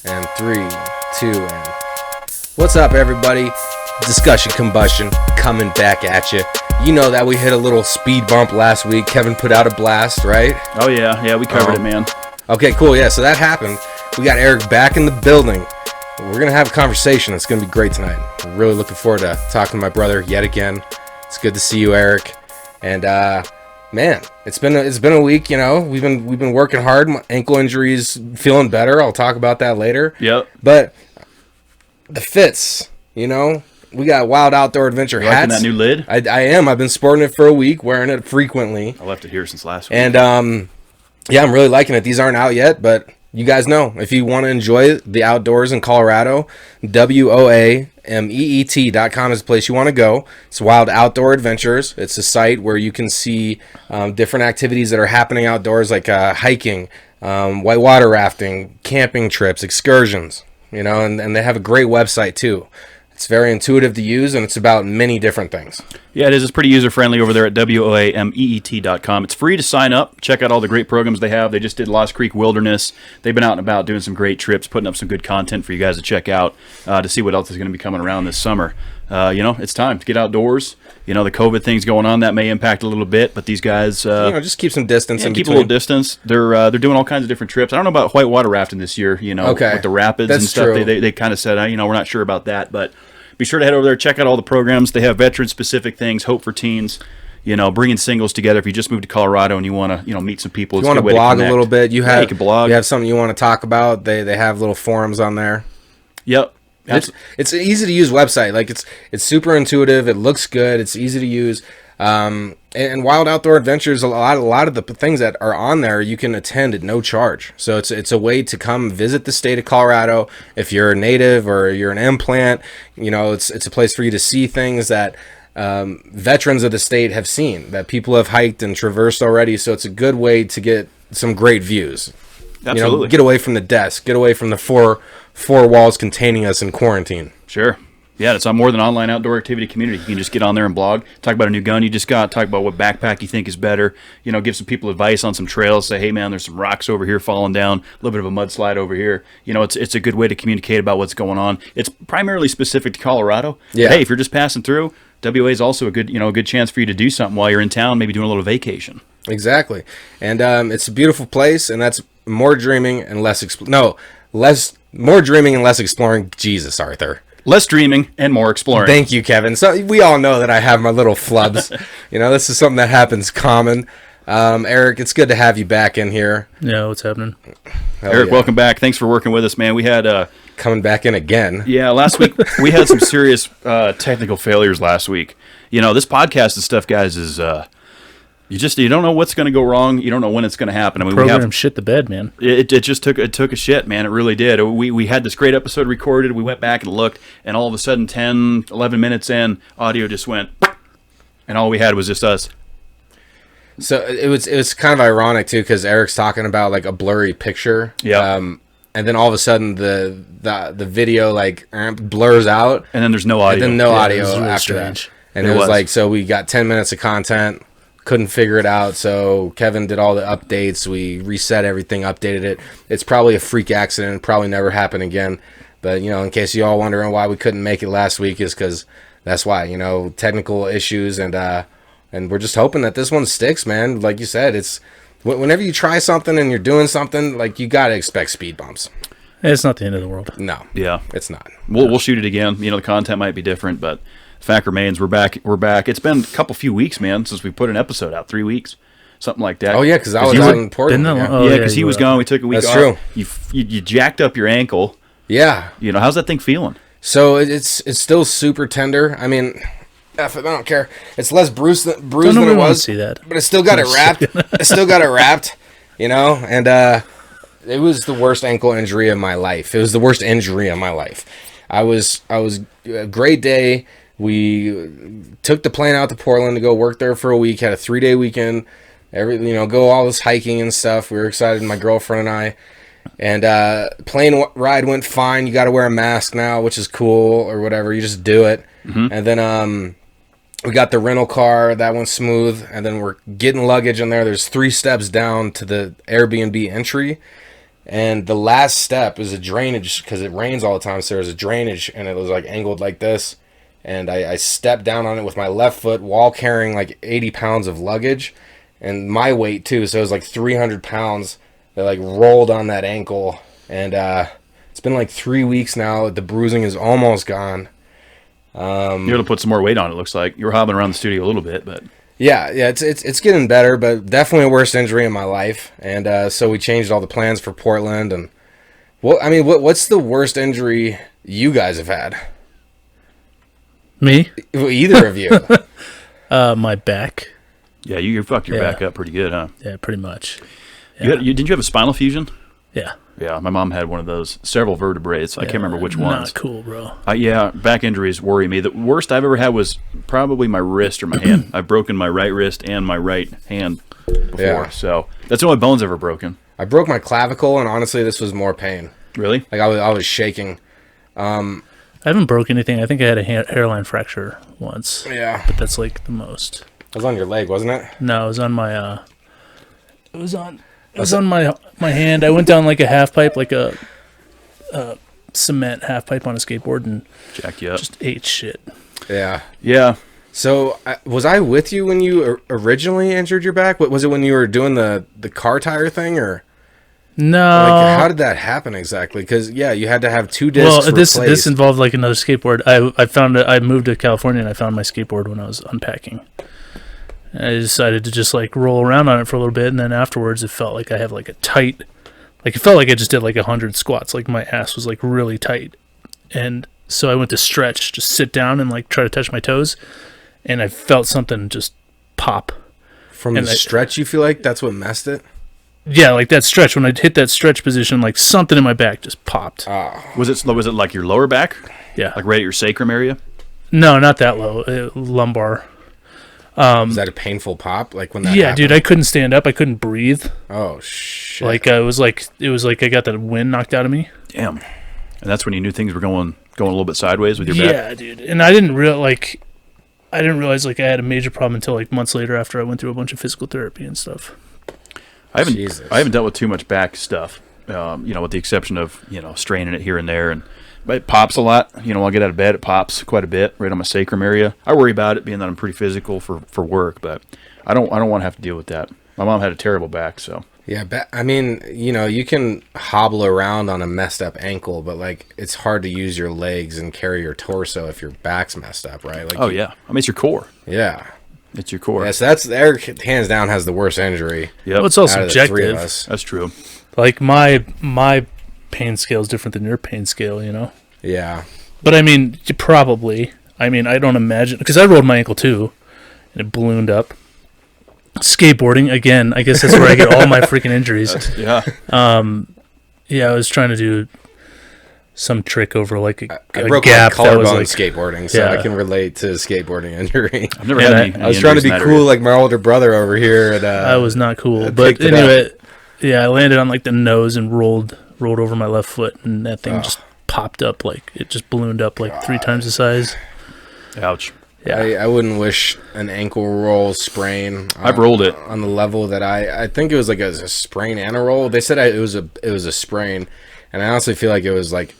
And 3, 2, and... What's up, everybody? Discussion Combustion coming back at you. You know that we hit a little speed bump last week. Kevin put out a blast, right? Oh, yeah, we covered it, man. Okay, cool. Yeah, so that happened. We got Eric back in the building. We're going to have a conversation. It's going to be great tonight. I'm really looking forward to talking to my brother yet again. It's good to see you, Eric. And, man, it's been a week, you know. We've been working hard. My ankle injury's feeling better. I'll talk about that later. Yep. But the fits, you know, we got Wild Outdoor Adventure hats. Liking that new lid? I am. I've been sporting it for a week, wearing it frequently. I left it here since last week. And yeah, I'm really liking it. These aren't out yet, but you guys know, if you want to enjoy the outdoors in Colorado, WOAMEET.com is the place you want to go. It's Wild Outdoor Adventures. It's a site where you can see different activities that are happening outdoors, like hiking, whitewater rafting, camping trips, excursions, you know, and they have a great website too. It's very intuitive to use, and it's about many different things. Yeah, it is. It's pretty user-friendly over there at WOAMEET.com. It's free to sign up. Check out all the great programs they have. They just did Lost Creek Wilderness. They've been out and about doing some great trips, putting up some good content for you guys to check out to see what else is going to be coming around this summer. You know, it's time to get outdoors. You know, the COVID thing's going on. That may impact a little bit, but these guys... you know, just keep some distance in keep between. a little distance. They're doing all kinds of different trips. I don't know about whitewater rafting this year, you know, with the rapids and stuff. True. They kind of said, you know, we're not sure about that, but... Be sure to head over there, check out all the programs. They have veteran-specific things, Hope for Teens, you know, bringing singles together. If you just moved to Colorado and you want to, you know, meet some people, you want to blog a little bit. You can blog. You have something you want to talk about. They have little forums on there. Yep. It's an easy to use website. Like it's super intuitive. It looks good. It's easy to use. And Wild Outdoor Adventures, a lot of the things that are on there you can attend at no charge. So it's a way to come visit the state of Colorado. If you're a native or you're an implant, you know, it's a place for you to see things that veterans of the state have seen, that people have hiked and traversed already. So it's a good way to get some great views. Absolutely. You know, get away from the desk, get away from the four walls containing us in quarantine. Sure. Yeah, it's more than an online outdoor activity community. You can just get on there and blog, talk about a new gun you just got, talk about what backpack you think is better, you know, give some people advice on some trails, say, hey, man, there's some rocks over here falling down, a little bit of a mudslide over here. You know, it's a good way to communicate about what's going on. It's primarily specific to Colorado. Yeah. But hey, if you're just passing through, WA is also a good chance for you to do something while you're in town, maybe doing a little vacation. Exactly. And it's a beautiful place, and that's more dreaming and less more dreaming and less exploring. Jesus, Arthur. Less dreaming and more exploring. Thank you, Kevin. So we all know that I have my little flubs. You know, this is something that happens common. Eric, it's good to have you back in here. Yeah, what's happening? Eric, welcome back. Thanks for working with us, man. We had coming back in again. Yeah, last week we had some serious technical failures last week. You know, this podcast and stuff, guys, is you don't know what's going to go wrong. You don't know when it's going to happen. I mean, Program shit the bed, man. It just took a shit, man. It really did. We had this great episode recorded. We went back and looked, and all of a sudden, 10, 11 minutes in, audio just went, and all we had was just us. So it was kind of ironic too, because Eric's talking about like a blurry picture. Yeah. And then all of a sudden the video like blurs out, and then there's no audio. And then no audio really after strange. that. And it was like, so we got 10 minutes of content. Couldn't figure it out, so Kevin did all the updates. We reset everything, updated it. It's probably a freak accident, probably never happen again. But, you know, in case you all wondering why we couldn't make it last week, is because that's why, you know, technical issues, and we're just hoping that this one sticks, man. Like you said, it's whenever you try something and you're doing something, like, you got to expect speed bumps. It's not the end of the world. No. Yeah. It's not. We'll shoot it again. You know, the content might be different, but the fact remains, we're back. It's been a few weeks, man, since we put an episode out. 3 weeks, something like that. Oh yeah, because I was out in Portland. Because he was gone. We took a week off. That's true. You jacked up your ankle. Yeah. You know, how's that thing feeling? So it's still super tender. I mean, I don't care. It's less bruised than it was. See that. But it still got it wrapped. You know, and it was the worst ankle injury of my life. It was the worst injury of my life. I was a great day. We took the plane out to Portland to go work there for a week. Had a 3-day weekend. Go all this hiking and stuff. We were excited, my girlfriend and I. And plane ride went fine. You got to wear a mask now, which is cool, or whatever. You just do it. Mm-hmm. And then we got the rental car. That went smooth. And then we're getting luggage in there. There's 3 steps down to the Airbnb entry. And the last step is a drainage because it rains all the time. So there's a drainage and it was like angled like this. And I stepped down on it with my left foot while carrying like 80 pounds of luggage and my weight too. So it was like 300 pounds that like rolled on that ankle. And it's been like 3 weeks now. The bruising is almost gone. You're able to put some more weight on, it looks like. You were hobbling around the studio a little bit, but... Yeah, it's getting better, but definitely a worst injury in my life. And so we changed all the plans for Portland. And what's the worst injury you guys have had? Me? Either of you? My back. Yeah, you fucked your back up pretty good, huh? Yeah, pretty much. Yeah. Didn't you have a spinal fusion? Yeah. Yeah, my mom had one of those, several vertebrae. I can't remember which ones. Not cool, bro. Yeah, back injuries worry me. The worst I've ever had was probably my wrist or my hand. I've broken my right wrist and my right hand before, so that's the only bones ever broken. I broke my clavicle, and honestly, this was more pain. Really? Like I was shaking. I haven't broke anything. I think I had a hairline fracture once. Yeah. But that's like the most. It was on your leg, wasn't it? No, it was on my It was on my hand. I went down like a half pipe, like a cement half pipe on a skateboard, and jacked you up. Just ate shit. Yeah. Yeah. So was I with you when you originally injured your back? Was it when you were doing the car tire thing, or no? Like, how did that happen exactly? Because you had to have 2 discs. Well, this involved like another skateboard. I found it. I moved to California and I found my skateboard when I was unpacking. I decided to just like roll around on it for a little bit, and then afterwards it felt like I have like a tight, like it felt like I just did like 100 squats, like my ass was like really tight, and so I went to stretch, just sit down and like try to touch my toes, and I felt something just pop. From the stretch, you feel like that's what messed it? Yeah, like that stretch, when I hit that stretch position, like something in my back just popped. Was it like your lower back? Yeah. Like right at your sacrum area? No, not that low, lumbar. Was that a painful pop? Like when that happened? Dude, I couldn't stand up. I couldn't breathe. Oh shit! Like it was like I got that wind knocked out of me. Damn. And that's when you knew things were going a little bit sideways with your back. Yeah, dude. And I didn't realize like I had a major problem until like months later after I went through a bunch of physical therapy and stuff. I haven't dealt with too much back stuff. With the exception of straining it here and there, and it pops a lot. I'll get out of bed, it pops quite a bit right on my sacrum area. I worry about it being that I'm pretty physical for work, but I don't want to have to deal with that. My mom had a terrible back, so. Yeah, you can hobble around on a messed up ankle, but like it's hard to use your legs and carry your torso if your back's messed up, right? Like, yeah. I mean, it's your core. Yeah. It's your core. Yeah, so that's Eric, hands down, has the worst injury. Yeah, well, it's all subjective. That's true. Like my pain scale is different than your pain scale, Yeah. But I mean, probably. I mean, I don't imagine, because I rolled my ankle too, and it ballooned up. Skateboarding again. I guess that's where I get all my freaking injuries. Yeah. I was trying to do some trick over like I broke gap my collarbone that was like skateboarding, so I can relate to skateboarding injury. I've never had any. I was trying to be cool like my older brother over here. And, I was not cool, but anyway, I landed on like the nose and rolled over my left foot, and that thing just popped up, like it just ballooned up like 3 times the size. Ouch. Yeah, I wouldn't wish an ankle roll sprain. I've rolled it on the level that I think it was like a sprain and a roll. They said it was a sprain, and I honestly feel like it was like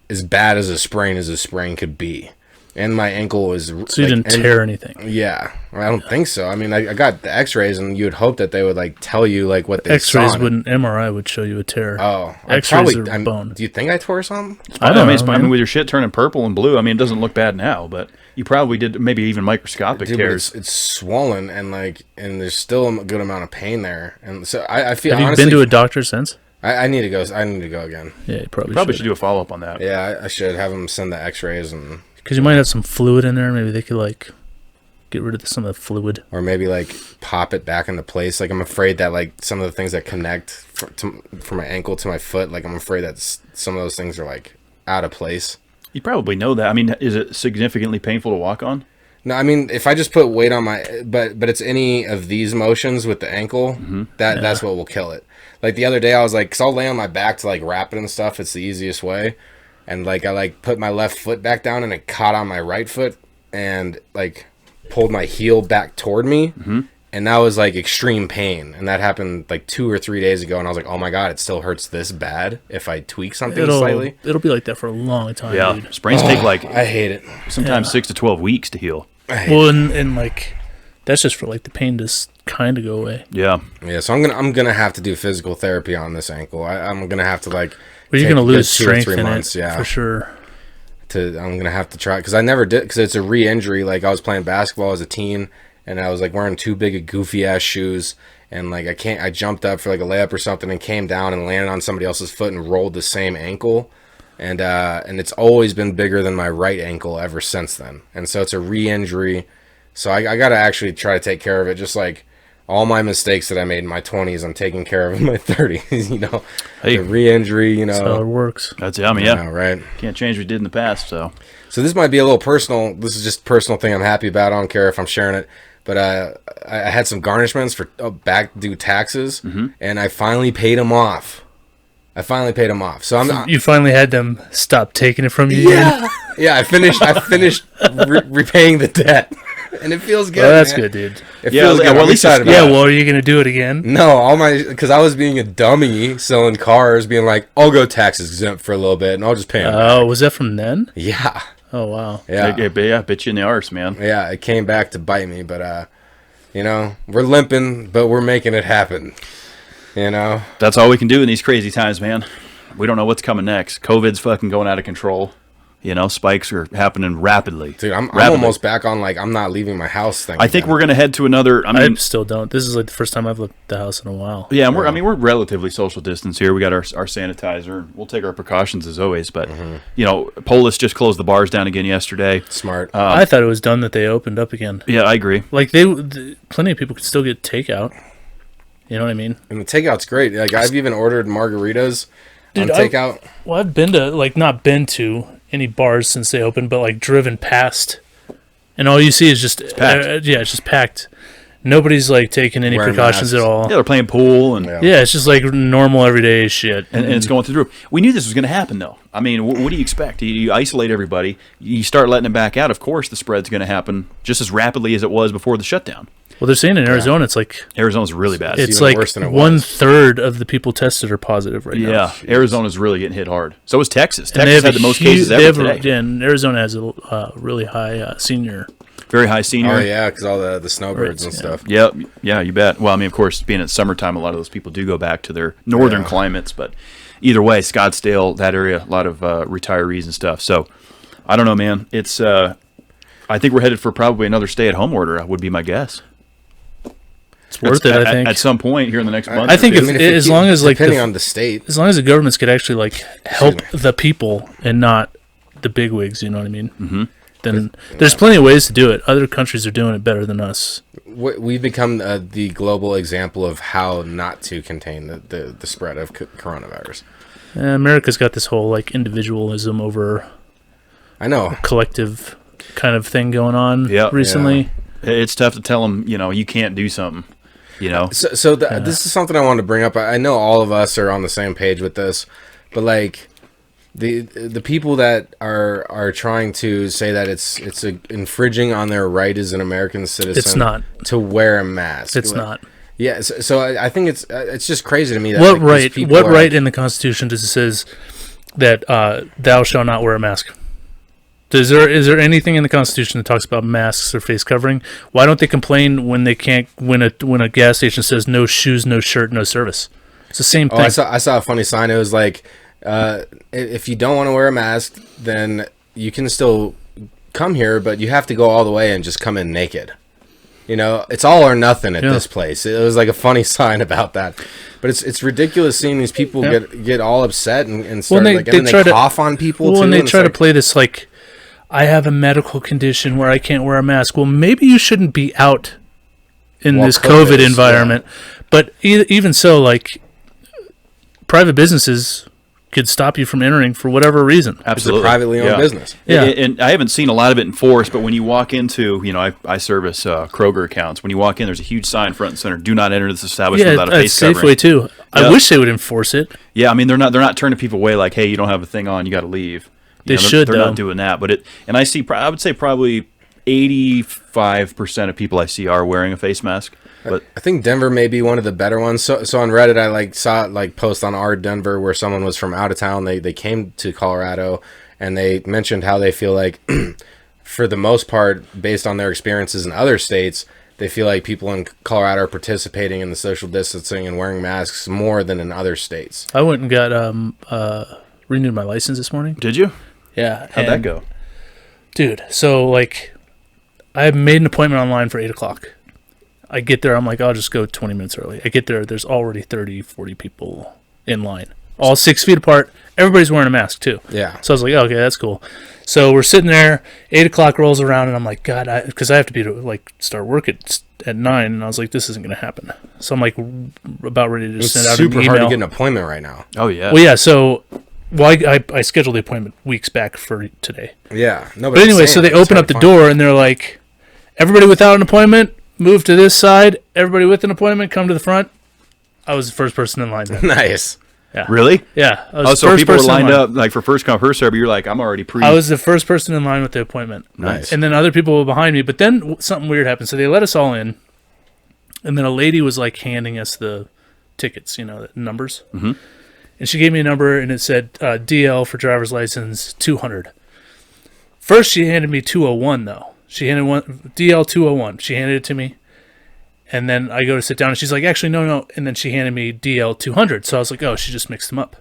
as bad as a sprain could be. And my ankle was... So you didn't tear anything? Yeah. I don't think so. I mean, I got the x-rays, and you would hope that they would like tell you like what they saw. X-rays wouldn't... MRI would show you a tear. Oh. X-rays are bone. Do you think I tore something? I don't know. I mean, with your shit turning purple and blue, I mean, it doesn't look bad now, but you probably did maybe even microscopic tears. It's swollen, and there's still a good amount of pain there. And so I feel... Have you been to a doctor since? I need to go. I need to go again. Yeah, you probably should do a follow-up on that. Yeah, I should have them send the x-rays and... Because you might have some fluid in there. Maybe they could, like, get rid of some of the fluid. Or maybe, like, pop it back into place. Like, I'm afraid that, like, some of the things that connect from my ankle to my foot, like, I'm afraid that some of those things are, like, out of place. You probably know that. I mean, is it significantly painful to walk on? No, I mean, if I just put weight on my... But it's any of these motions with the ankle, that's what will kill it. Like, the other day, I was like... Because I'll lay on my back to, like, wrap it and stuff. It's the easiest way. And, like, I, like, put my left foot back down, and it caught on my right foot and, like, pulled my heel back toward me. and that was like extreme pain, and that happened like 2 or 3 days ago, and I was like, oh my god, it still hurts this bad if I tweak something slightly. It'll be like that for a long time. Yeah, dude. sprains take like I hate it. sometimes 6 to 12 weeks to heal. Well, and like that's just for like the pain to kind of go away. Yeah. So I'm gonna have to do physical therapy on this ankle. I'm gonna have to like. But you're gonna lose strength 2 or 3 in months, it for sure. I'm gonna have to try because I never did because it's a re-injury. Like I was playing basketball as a teen, and I was like wearing too big of goofy ass shoes, and like I jumped up for like a layup or something and came down and landed on somebody else's foot and rolled the same ankle, and it's always been bigger than my right ankle ever since then, and so it's a re-injury. So I gotta actually try to take care of it, just like all my mistakes that I made in my 20s, I'm taking care of in my 30s, you know. Hey, the re-injury, you know. That's how it works. That's yeah. Right. Can't change what we did in the past, so. So this might be a little personal. This is just a personal thing I'm happy about. I don't care if I'm sharing it. But I had some garnishments for back due taxes, and I finally paid them off. So You finally had them stop taking it from you. Yeah. Yeah, I finished repaying the debt. And it feels good. Oh, that's man. good, dude. It feels good. Well, at least Well, are you gonna do it again? No, because I was being a dummy selling cars, being like, I'll go tax exempt for a little bit, and I'll just pay them. Oh, was that from then? Yeah. Oh, wow. Yeah. Bit you in the arse, man. Yeah, it came back to bite me, but you know, we're limping, but we're making it happen. You know, that's all we can do in these crazy times, man. We don't know what's coming next. COVID's fucking going out of control. You know, spikes are happening rapidly. Dude, I'm almost back on like I'm not leaving my house thing. I think we're gonna head to another. I still don't. This is like the first time I've left the house in a while. Yeah, and we're relatively social distance here. We got our sanitizer. We'll take our precautions as always. But you know, Polis just closed the bars down again yesterday. Smart. I thought it was done that they opened up again. Yeah, I agree. Like plenty of people could still get takeout. You know what I mean? And the takeout's great. Like I've even ordered margaritas on takeout. I've been to not been to any bars since they opened, but like driven past, and all you see is just it's just packed. Nobody's like taking any precautions at all. Yeah, they're playing pool and it's just like normal everyday shit, and it's going through the roof. We knew this was going to happen, though. I mean, what do you expect? You isolate everybody, you start letting them back out. Of course, the spread's going to happen just as rapidly as it was before the shutdown. Well, they're saying in Arizona, it's like Arizona's really bad. It's like worse than it was. 1/3 of the people tested are positive right now. Yeah, Arizona's really getting hit hard. So is Texas. Texas had the most cases ever today. Yeah, and Arizona has a really high senior. Very high senior. Oh yeah, because all the snowbirds and stuff. Yeah, you bet. Well, I mean, of course, being it's summertime, a lot of those people do go back to their northern climates. But either way, Scottsdale, that area, a lot of retirees and stuff. So I don't know, man. It's I think we're headed for probably another stay-at-home order. Would be my guess. It's worth it, I think. At some point here in the next month. I think as long as like depending on the state, as long as the governments could actually like help the people and not the bigwigs, you know what I mean? Mm-hmm. Then there's plenty of ways to do it. Other countries are doing it better than us. We've become the global example of how not to contain the spread of coronavirus. America's got this whole like individualism over, I know, collective kind of thing going on recently. Yeah. It's tough to tell them, you know, you can't do something. You know, so this is something I wanted to bring up. I know all of us are on the same page with this, but like the people that are trying to say that it's infringing on their right as an American citizen, it's not to wear a mask. It's not. Yeah, so I think it's just crazy to me that what right in the Constitution does it says that thou shalt not wear a mask? Is there anything in the Constitution that talks about masks or face covering? Why don't they complain when they can't when a gas station says no shoes, no shirt, no service? It's the same thing. I saw a funny sign. It was like, if you don't want to wear a mask, then you can still come here, but you have to go all the way and just come in naked. You know, it's all or nothing at this place. It was like a funny sign about that. But it's ridiculous seeing these people get all upset and start and they cough on people. Well, and they try to play this like, I have a medical condition where I can't wear a mask. Well, maybe you shouldn't be out in this COVID environment. Yeah. But even so, like, private businesses could stop you from entering for whatever reason. Absolutely. It's a privately owned business. Yeah. And I haven't seen a lot of it enforced, but when you walk into, you know, I service Kroger accounts. When you walk in, there's a huge sign front and center, do not enter this establishment without a face covering. Safeway too. I wish they would enforce it. Yeah, I mean, they're not turning people away like, hey, you don't have a thing on, you got to leave. They're not doing that, but I would say probably 85% of people I see are wearing a face mask. But I think Denver may be one of the better ones. So on Reddit, I saw post on our Denver where someone was from out of town. They came to Colorado and they mentioned how they feel like, for the most part, based on their experiences in other states, they feel like people in Colorado are participating in the social distancing and wearing masks more than in other states. I went and got renewed my license this morning. did you? Yeah. How'd that go? Dude, so I made an appointment online for 8 o'clock. I get there, I'm like, I'll just go 20 minutes early. I get there, there's already 30, 40 people in line. All 6 feet apart. Everybody's wearing a mask, too. Yeah. So I was like, okay, that's cool. So we're sitting there, 8 o'clock rolls around, and I'm like, God, because I have to be start work at 9, and I was like, this isn't going to happen. So I'm like, about ready to send out an email. It's super hard to get an appointment right now. Oh, yeah. Well, yeah, so... Well, I scheduled the appointment weeks back for today. Yeah. No, But anyway, so they open up the door, and they're like, everybody without an appointment, move to this side. Everybody with an appointment, come to the front. I was the first person in line then. Nice. Yeah. Really? Yeah. I was Oh, the so first people were person in lined line. up like for first come, first serve, but you're like, I'm already pre. I was the first person in line with the appointment. Nice. And then other people were behind me. But then something weird happened. So they let us all in. And then a lady was handing us the tickets, the numbers. Mm-hmm. And she gave me a number and it said DL for driver's license 200. First, she handed me 201, though. She handed DL 201. She handed it to me. And then I go to sit down and she's like, actually, no. And then she handed me DL 200. So I was like, oh, she just mixed them up.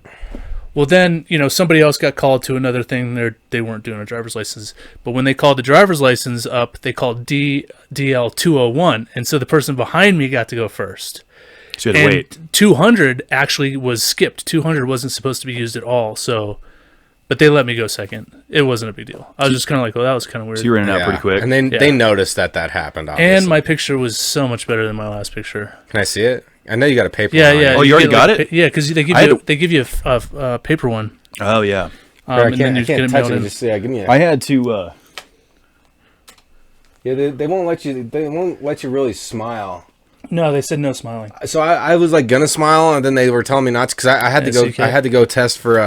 Well, then, somebody else got called to another thing. They weren't doing a driver's license. But when they called the driver's license up, they called DL 201. And so the person behind me got to go first. So you had to wait. 200 actually was skipped. 200 wasn't supposed to be used at all. But they let me go second. It wasn't a big deal. I was just kind of like, well, that was kind of weird. So you were in and out pretty quick. And then they noticed that happened, obviously. And my picture was so much better than my last picture. Can I see it? I know you got a paper Yeah, one. yeah. Oh, you already got it? Yeah, because they give you a paper one. Oh, yeah. I and then can't, you I can't get touch mailed it. in. Just give me a... I had to. Yeah, they won't let you. They won't let you really smile. No, they said no smiling. So I was gonna smile, and then they were telling me not to, because I had to go. I had to go test for.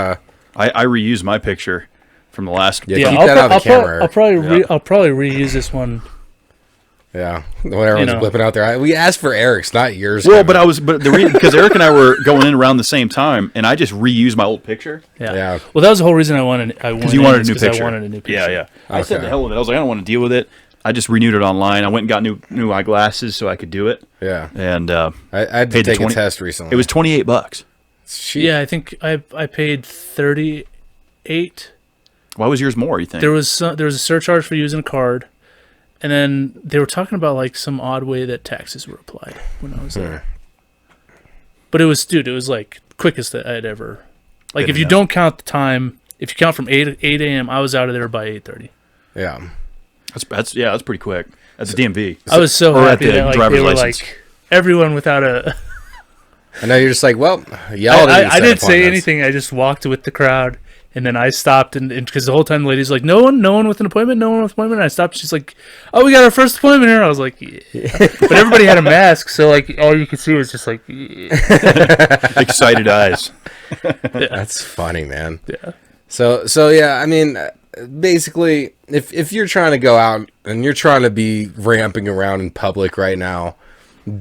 I reused my picture from the last. Yeah, keep that out of the camera. I'll probably reuse this one. Yeah, whatever was whipping out there. We asked for Eric's, not yours. Well, because Eric and I were going in around the same time, and I just reused my old picture. Yeah. Well, that was the whole reason I wanted. Because you wanted a new picture. I wanted a new picture. Yeah, yeah. I said Okay. the hell with it. I was like, I don't want to deal with it. I just renewed it online. I went and got new eyeglasses so I could do it. Yeah, and I had to take a test recently. It was $28. It's cheap. Yeah, I think I paid $38. Why was yours more? You think There was a surcharge for using a card, and then they were talking about some odd way that taxes were applied when I was there. But it was quickest that I'd ever. If you don't count the time, if you count from 8 a.m., I was out of there by 8:30. Yeah. That's pretty quick. That's a DMV. I was so happy that driver's they were license. everyone without a. I know you're just well, I didn't say anything. I just walked with the crowd, and then I stopped, and because the whole time the lady's like, no one with an appointment, no one with an appointment. And I stopped. She's like, oh, we got our first appointment here. I was like, yeah. But everybody had a mask, so all you could see was just yeah. Excited eyes. That's funny, man. Yeah. So yeah, I mean, basically, if you're trying to go out and you're trying to be ramping around in public right now,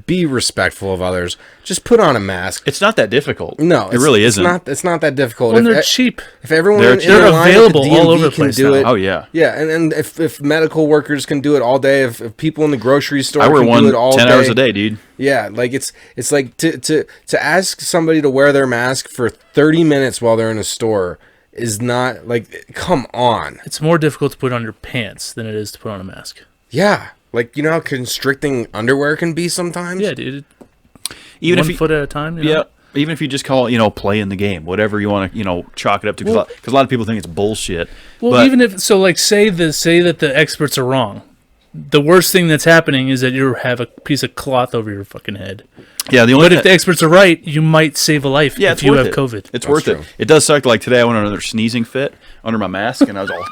be respectful of others. Just put on a mask. It's not that difficult. No, it really isn't. It's not that difficult. When they're cheap. If everyone They're available all over the can place do now. it, Oh yeah. yeah, and if medical workers can do it all day, if people in the grocery store I wear can one do it all 10 day, hours a day, dude. Yeah, it's like to ask somebody to wear their mask for 30 minutes while they're in a store is not come on. It's more difficult to put on your pants than it is to put on a mask. Yeah, you know how constricting underwear can be sometimes. Yeah, dude. Even One if you, foot at a time. yeah, even if you just call it, playing the game, whatever you want to, chalk it up to, because a lot of people think it's bullshit. Well, but, even if say that the experts are wrong, the worst thing that's happening is that you have a piece of cloth over your fucking head. Yeah, the only. But if the experts are right, you might save a life if you have COVID. It's worth it. It does suck. Like today, I went on another sneezing fit under my mask, and I was all,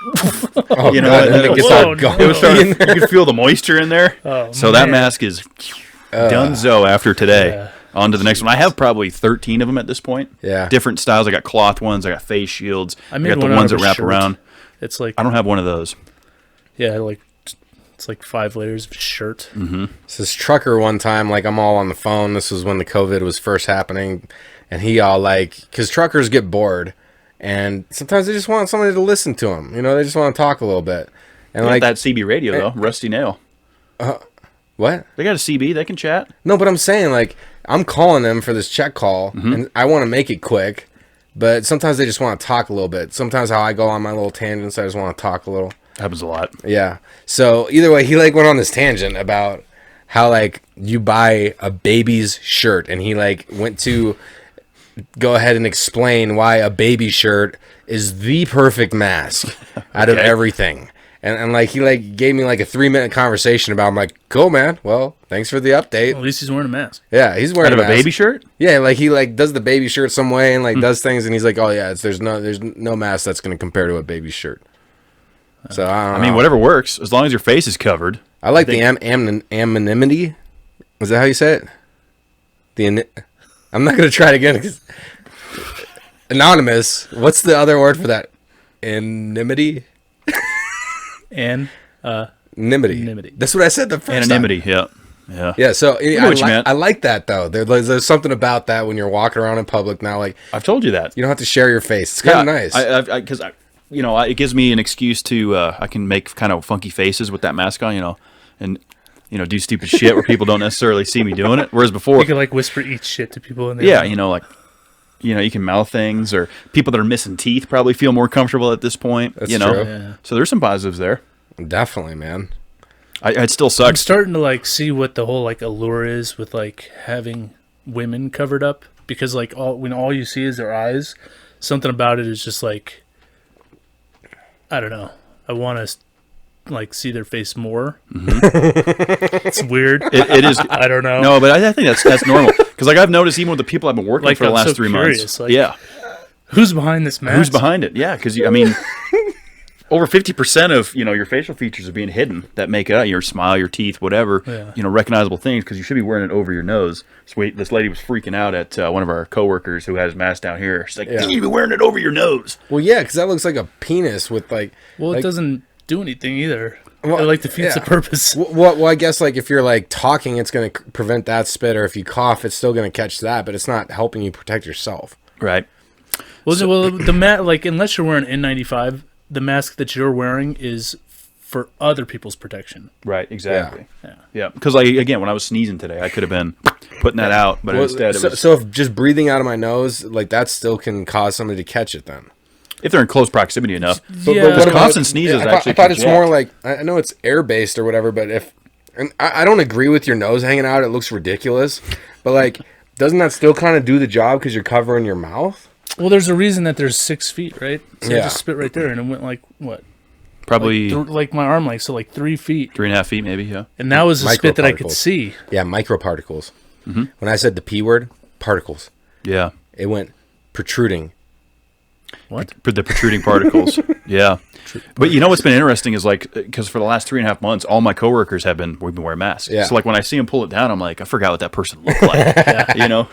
Oh, and God, then it gets Whoa, all gone. it was starting. You could feel the moisture in there. Oh, So that man. mask is donezo after today. On to the next one. I have probably 13 of them at this point. Yeah. Different styles. I got cloth ones. I got face shields. I made got the one ones out that of a wrap shirt. around. It's like I don't have one of those. yeah, It's like 5 layers of shirt. Mm-hmm. So this trucker one time, like I'm all on the phone. This was when the COVID was first happening. And he all like, because truckers get bored. And sometimes they just want somebody to listen to them. You know, they just want to talk a little bit. And like that CB radio, though. Rusty Nail. What? They got a CB. They can chat. No, but I'm saying, like, I'm calling them for this check call. And I want to make it quick. But sometimes they just want to talk a little bit. Sometimes how I go on my little tangents, I just want to talk a little. Happens a lot. Yeah. So either way, he like went on this tangent about how like you buy a baby's shirt, and he like went to go ahead and explain why a baby shirt is the perfect mask out of everything. And like he like gave me like a 3-minute conversation about. I'm like, cool, man. Well, thanks for the update. Well, at least he's wearing a mask. Yeah, he's wearing Out of a baby shirt. Yeah, like he like does the baby shirt some way and like does things, and he's like, oh yeah, there's no mask that's gonna compare to a baby shirt. So I don't know. Whatever works, as long as your face is covered. I like the anonymity. Is that how you say it? I'm not gonna try it again. 'Cause anonymous. What's the other word for that? Anonymity. Anonymity. That's what I said the first Anonymity. time. Yeah. Yeah. So meant. I like that though. There's something about that when you're walking around in public now. Like I've told you that. you don't have to share your face. It's kind of nice. Because it gives me an excuse to I can make kind of funky faces with that mask on, and do stupid shit where people don't necessarily see me doing it. Whereas before, You can like whisper eat shit to people in there. yeah, you can mouth things, or people that are missing teeth probably feel more comfortable at this point. That's true. Yeah. So there's some positives there. Definitely, man. It still I'm sucks. starting to like see what the whole like allure is with like having women covered up, because like when all you see is their eyes, something about it is just like, I don't know. I want to like see their face more. It's weird. It is. I don't know. No, but I think that's normal. Because like I've noticed even with the people I've been working Like, for the I'm last so 3 curious, months. like- Yeah. Who's behind this mask? Who's behind it? Yeah, because over 50% of your facial features are being hidden that make it out. Your smile, your teeth, whatever. Yeah. Recognizable things, because you should be wearing it over your nose. So this lady was freaking out at one of our coworkers who had his mask down here. She's like, "You need to be wearing it over your nose." Well, yeah, because that looks like a penis with like. Well, like, it doesn't do anything either. Well, it like defeats the yeah. purpose. Well, I guess like if you're like talking, it's going to prevent that spit, or if you cough, it's still going to catch that, but it's not helping you protect yourself. Right. Well, like unless you're wearing N95, the mask that you're wearing is for other people's protection. Right. Exactly. Yeah. Yeah. Because again, when I was sneezing today, I could have been putting that out, but instead it was. So if just breathing out of my nose, like that still can cause somebody to catch it then. If they're in close proximity enough. Yeah. But what about- coughs and sneezes actually I thought it's project. more like, I know it's air based or whatever, but and I don't agree with your nose hanging out. It looks ridiculous, but like, doesn't that still kind of do the job because you're covering your mouth? Well, there's a reason that there's 6 feet, right? So I Yeah. just spit right there, and it went like what? Probably Like my arm length, so like 3 feet. 3.5 feet, maybe. Yeah. And that was a spit that I could Microparticles. see. Yeah, microparticles. When I said the P word, particles, Yeah. it went protruding. What? The protruding particles. Yeah. But what's been interesting is like, because for the last 3.5 months, all my coworkers we've been wearing masks. Yeah. So like when I see them pull it down, I'm like, I forgot what that person looked like.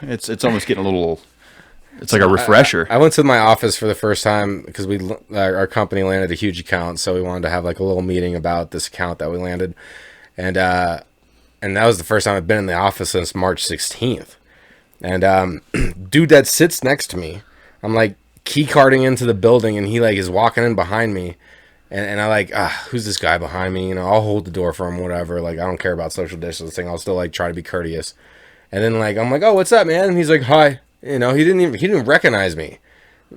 It's almost getting a little. It's like a refresher. I went to my office for the first time because our company landed a huge account, so we wanted to have like a little meeting about this account that we landed, and that was the first time I've been in the office since March 16th. And dude that sits next to me, I'm like key carding into the building, and he like is walking in behind me, and I like, who's this guy behind me? I'll hold the door for him, whatever. Like I don't care about social distancing. I'll still like try to be courteous. And then like I'm like, oh, what's up, man? And he's like, hi. He didn't recognize me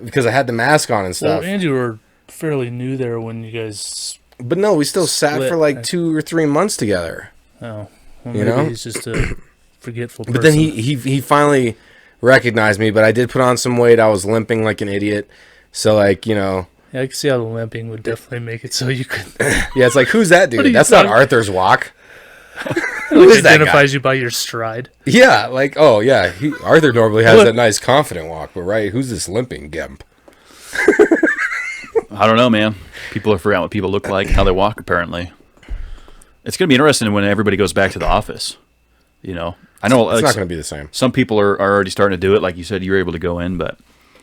because I had the mask on and stuff. Well, and you were fairly new there when you guys. But no, we still sat split. for like 2 or 3 months together. Oh, well, You maybe know? he's just a forgetful person. But then he finally recognized me. But I did put on some weight. I was limping like an idiot. So like Yeah, I can see how the limping would definitely make it so you could. yeah, it's like, who's that What are dude? you That's not talking- Arthur's walk. Who is that guy? identifies you by your stride. Yeah, like oh yeah, Arthur normally has that nice confident walk, but right, who's this limping gimp? I don't know, man. People are forgetting what people look like, how they walk, apparently. It's going to be interesting when everybody goes back to the office. I know It's like, not going to be the same. some people are already starting to do it. Like you said, you were able to go in, but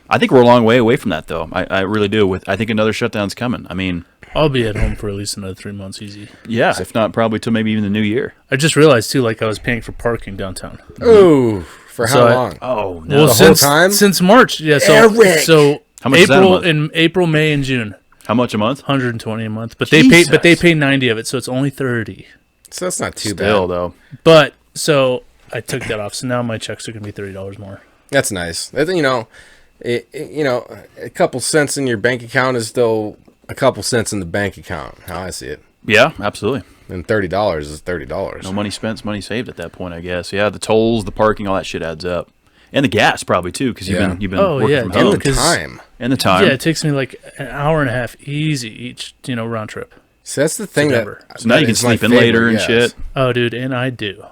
I think we're a long way away from that, though. I really do. I think another shutdown's coming. I mean, I'll be at home for at least another 3 months easy. Yeah, if not, probably till maybe even the new year. I just realized too, like I was paying for parking downtown. Ooh, for how long? Oh, no. Well, The since whole time? since March, yeah. So Eric! so How much is that a month? in April, May, and June, How much a month? 120 a month. But they pay 90 of it, so it's only 30. So that's not too Still, bad. though. But so I took that off, so now my checks are gonna be $30 more. That's nice. You know, a couple cents in your bank account is still a couple cents in the bank account. How I see it. Yeah, absolutely. And $30 is $30. No money spent, money saved at that point, I guess. Yeah, the tolls, the parking, all that shit adds up. And the gas probably too, because you've been working from home. And the time. And the time. Yeah, it takes me like an hour and a half easy each, round trip. So that's the thing that. Denver. So now you can is my sleep in favorite, later and yes. shit. Oh, dude, and I do.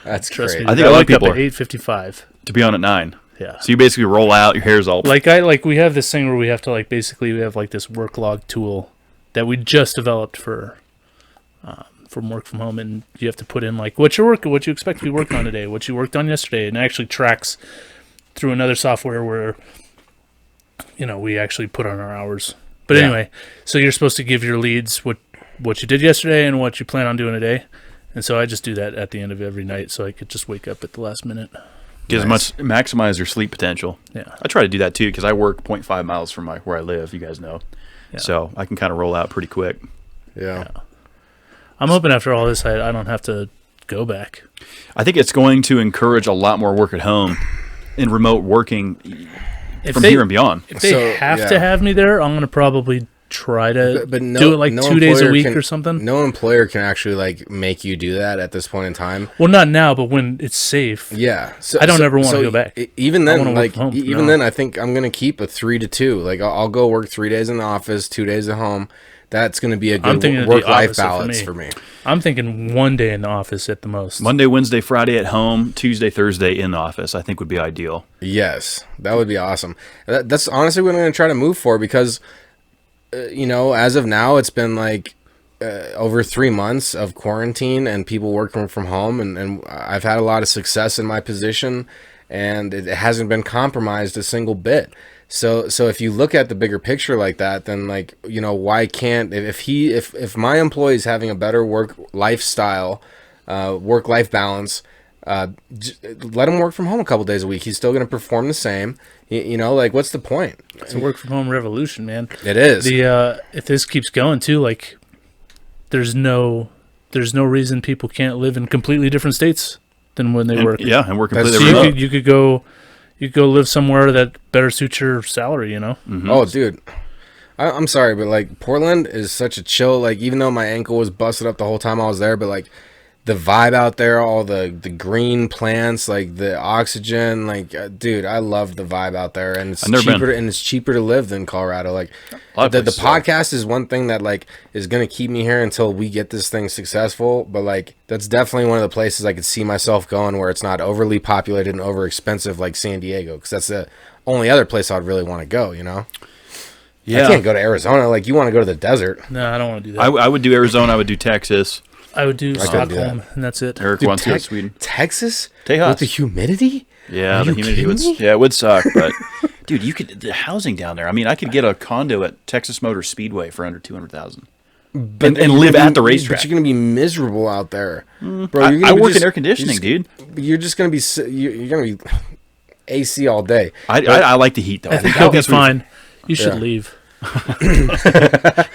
That's Trust great. me. I think I a lot of wake up people at 8:55. To be on at 9. Yeah. So you basically roll out, your hair's all... We have this thing where we have to we have like this work log tool that we just developed for work from home, and you have to put in like what you expect to be working on today, what you worked on yesterday, and it actually tracks through another software where we actually put on our hours. But anyway, so you're supposed to give your leads what you did yesterday and what you plan on doing today. And so I just do that at the end of every night so I could just wake up at the last minute. Maximize your sleep potential. Yeah. I try to do that too, because I work 0.5 miles from where I live, you guys know. Yeah. So I can kind of roll out pretty quick. Yeah. I'm hoping after all this I don't have to go back. I think it's going to encourage a lot more work at home and remote working from here and beyond. If they have to have me there, I'm going to probably try to do it like 2 days a week or something. No employer can actually like make you do that at this point in time. Well, not now, but when it's safe. Yeah, so I don't ever want to go back. Even then, then, I think I'm gonna keep a 3 to 2. Like I'll go work 3 days in the office, 2 days at home. That's gonna be a good work-life balance for me. I'm thinking 1 day in the office at the most. Monday, Wednesday, Friday at home, Tuesday, Thursday in the office, I think would be ideal. Yes, that would be awesome. That's honestly what I'm gonna try to move for because, as of now, it's been like over 3 months of quarantine and people working from home, and I've had a lot of success in my position, and it hasn't been compromised a single bit. So if you look at the bigger picture like that, then like, why can't, if my employee is having a better work-life balance, let him work from home a couple days a week. He's still going to perform the same. Like what's the point? It's a work from home revolution, man. It is. If this keeps going too, like there's no reason people can't live in completely different states than when they work. Yeah, and work completely So remote. you could go live somewhere that better suits your salary, Mm-hmm. Oh, dude. I'm sorry, but like Portland is such a chill, like even though my ankle was busted up the whole time I was there, but like the vibe out there, all the green plants, like the oxygen, like dude, I love the vibe out there, and it's cheaper to live than Colorado. Like the podcast is one thing that like is gonna keep me here until we get this thing successful, but like that's definitely one of the places I could see myself going where it's not overly populated and over expensive like San Diego, because that's the only other place I'd really want to go. Yeah. I can't go to Arizona. Like you want to go to the desert? No, I don't want to do that. I would do Arizona. I would do Texas. I would do couldn't do Stockholm, and that's it. Eric wants to go to Sweden. Texas? Tejas. With the humidity? Yeah, Are the you humidity would. kidding me? Yeah, it would suck. But dude, the housing down there. I mean, I could get a condo at Texas Motor Speedway for under $200,000, and live at the racetrack. But you're gonna be miserable out there, bro. I work in air conditioning, dude. You're just gonna be you're gonna be AC all day. I like the heat though. I think you'll be fine. You should leave.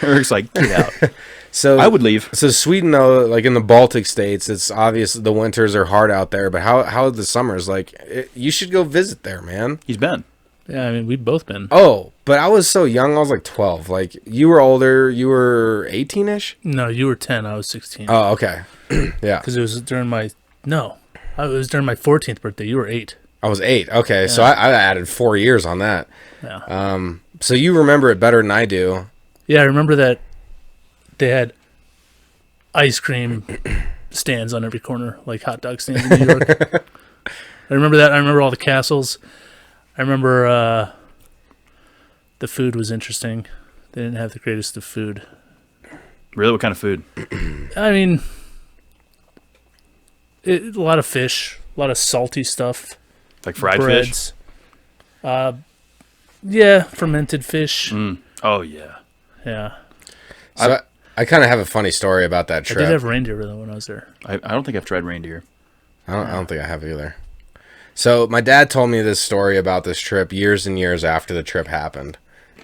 Eric's like, get out. So I would leave. So Sweden, though, like in the Baltic states, it's obvious the winters are hard out there. But how are the summers? Like, you should go visit there, man. He's been. Yeah, I mean, we've both been. Oh, but I was so young. I was like 12. Like, you were older. You were 18-ish? No, you were 10. I was 16. Oh, okay. Yeah. Because it was during my... No. It was during my 14th birthday. You were 8. I was 8. Okay, yeah. So I added 4 years on that. Yeah. So you remember it better than I do. Yeah, I remember that they had ice cream stands on every corner, like hot dog stands in New York. I remember that. I remember all the castles. I remember the food was interesting. They didn't have the greatest of food. Really? What kind of food? I mean, a lot of fish, a lot of salty stuff. Like fried breads. Fish? Yeah, fermented fish. Oh, Oh, yeah. Yeah. So I kind of have a funny story about that trip. I did have reindeer though when I was there. I don't think I've tried reindeer. I don't think I have either. So my dad told me this story about this trip years and years after the trip happened.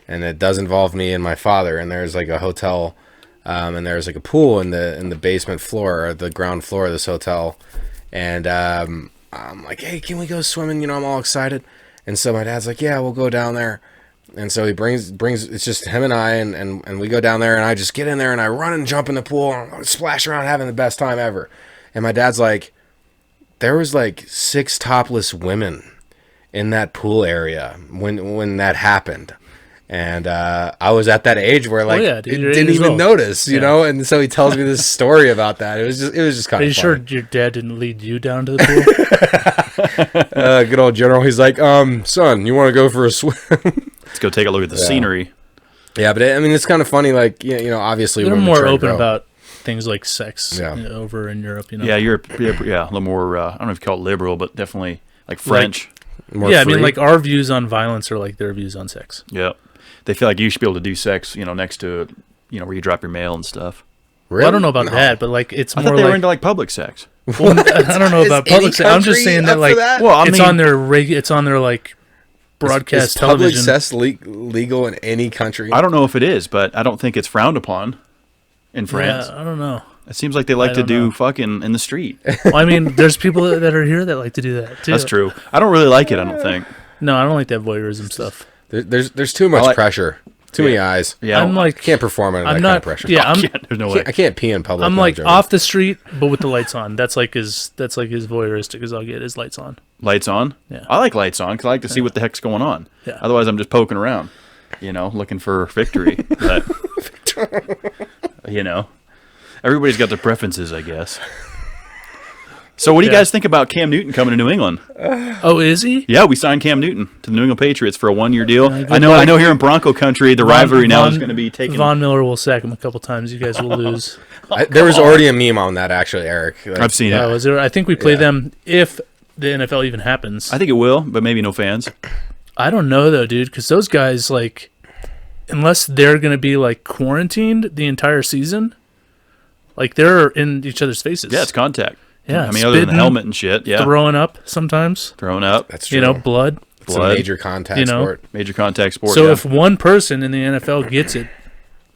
And it does involve me and my father. And there's like a hotel, and there's like a pool in the basement floor, or the ground floor of this hotel. And I'm like, hey, can we go swimming? I'm all excited. And so my dad's like, yeah, we'll go down there. And so he brings it's just him and I, and we go down there, and I just get in there and I run and jump in the pool and splash around, having the best time ever. And my dad's like, there was like 6 topless women in that pool area when that happened. And I was at that age where like didn't even notice, you know. And so he tells me this story about that. It was just kind of. Are you sure your dad didn't lead you down to the pool? Good old general. He's like, son, you want to go for a swim? Let's go take a look at the scenery. Yeah, but it's kind of funny. Like obviously they're more open about things like sex over in Europe. Yeah, Europe. Yeah, a little more. I don't know if you call it liberal, but definitely like French. More free. I mean, like our views on violence are like their views on sex. Yeah. They feel like you should be able to do sex, next to, where you drop your mail and stuff. Really? Well, I don't know about that, but like it's more I thought they like were into like public sex. Well, I don't know about public sex. I'm just saying that like it's on their like broadcast is television. Public sex legal in any country? I don't know if it is, but I don't think it's frowned upon in France. Yeah, I don't know. It seems like they like to do fucking in the street. Well, I mean, there's people that are here that like to do that too. That's true. I don't really like it. I don't think. No, I don't like that voyeurism stuff. There's too much pressure, too many eyes. Yeah, I'm like can't perform under that kind of pressure. Yeah, there's no way. I can't pee in public. I'm like off the street, but with the lights on. That's like as voyeuristic as I'll get is lights on. Lights on. Yeah, I like lights on because I like to see what the heck's going on. Yeah. Otherwise, I'm just poking around, looking for victory. But everybody's got their preferences, I guess. So what do you guys think about Cam Newton coming to New England? Oh, is he? Yeah, we signed Cam Newton to the New England Patriots for a 1-year deal. I know here in Bronco country, the rivalry now is going to be taken. Von Miller will sack him a couple times. You guys will lose. There was already a meme on that, actually, Eric. I've seen it. Was there? I think we play them if the NFL even happens. I think it will, but maybe no fans. I don't know, though, dude, because those guys, like, unless they're going to be, like, quarantined the entire season, like, they're in each other's faces. Yeah, it's contact. Yeah, I mean, other than the helmet and shit, yeah. Throwing up sometimes. Throwing up. That's true. Blood. It's a major contact sport. Major contact sport, So if one person in the NFL gets it,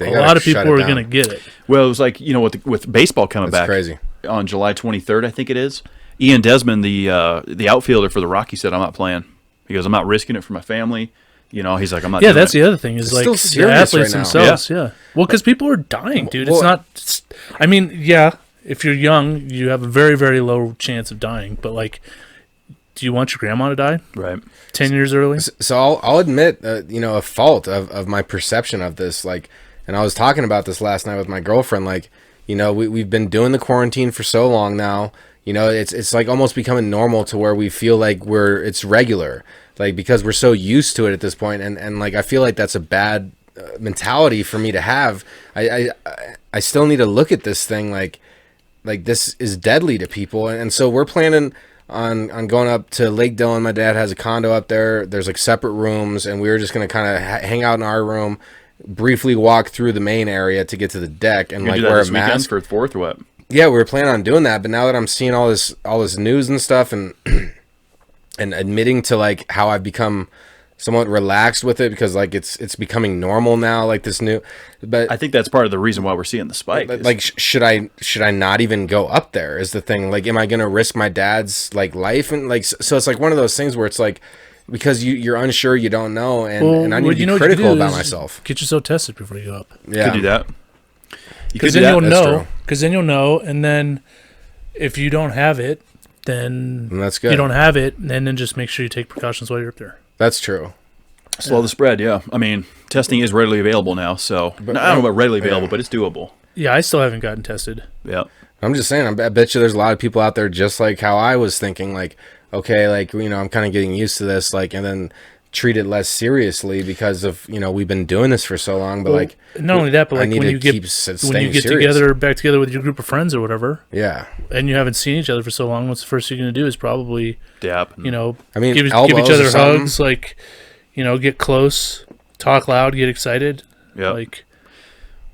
a lot of people are going to get it. Well, it was like, with baseball coming back. Crazy. On July 23rd, I think it is. Ian Desmond, the outfielder for the Rockies, said, I'm not playing. He goes, I'm not risking it for my family. He's like, I'm not doing that's it. the other thing is it's like the athletes themselves. Yeah. Well, because people are dying, dude. It's not. I mean, if you're young, you have a very, very low chance of dying. But like, do you want your grandma to die? Right. 10 years early. So I'll admit, a fault of my perception of this. Like, and I was talking about this last night with my girlfriend. Like, we've been doing the quarantine for so long now. It's like almost becoming normal to where we feel like it's regular. Like, because we're so used to it at this point, and like I feel like that's a bad mentality for me to have. I still need to look at this thing like this is deadly to people, and so we're planning on going up to Lake Dillon. My dad has a condo up there. There's like separate rooms, and we were just gonna kind of hang out in our room, briefly walk through the main area to get to the deck, and like wear a mask for 4th or what? Yeah, we were planning on doing that, but now that I'm seeing all this news and stuff, and and admitting to like how I've become somewhat relaxed with it because like it's becoming normal now, like this new. But I think that's part of the reason why we're seeing the spike. Like, should I not even go up there? Is the thing. Like, am I gonna risk my dad's like life and like? So it's like one of those things where it's like because you're unsure, you don't know, and I need to be critical about myself. Get yourself tested before you go up. Yeah, you could do that. Because then you'll know. Because then you'll know, and then if you don't have it, then that's good. You don't have it, and then just make sure you take precautions while you're up there. That's true. Slow the spread, yeah. I mean, testing is readily available now, so I don't know about readily available, but it's doable. Yeah, I still haven't gotten tested. Yeah. I'm just saying, I bet you there's a lot of people out there just like how I was thinking, like, okay, like, I'm kind of getting used to this, like, and then treat it less seriously because of, we've been doing this for so long, but like, not only that, but like when you get back together with your group of friends or whatever, and you haven't seen each other for so long, what's the first thing you're gonna do is probably dap, give each other hugs, like, get close, talk loud, get excited. Yep. Like,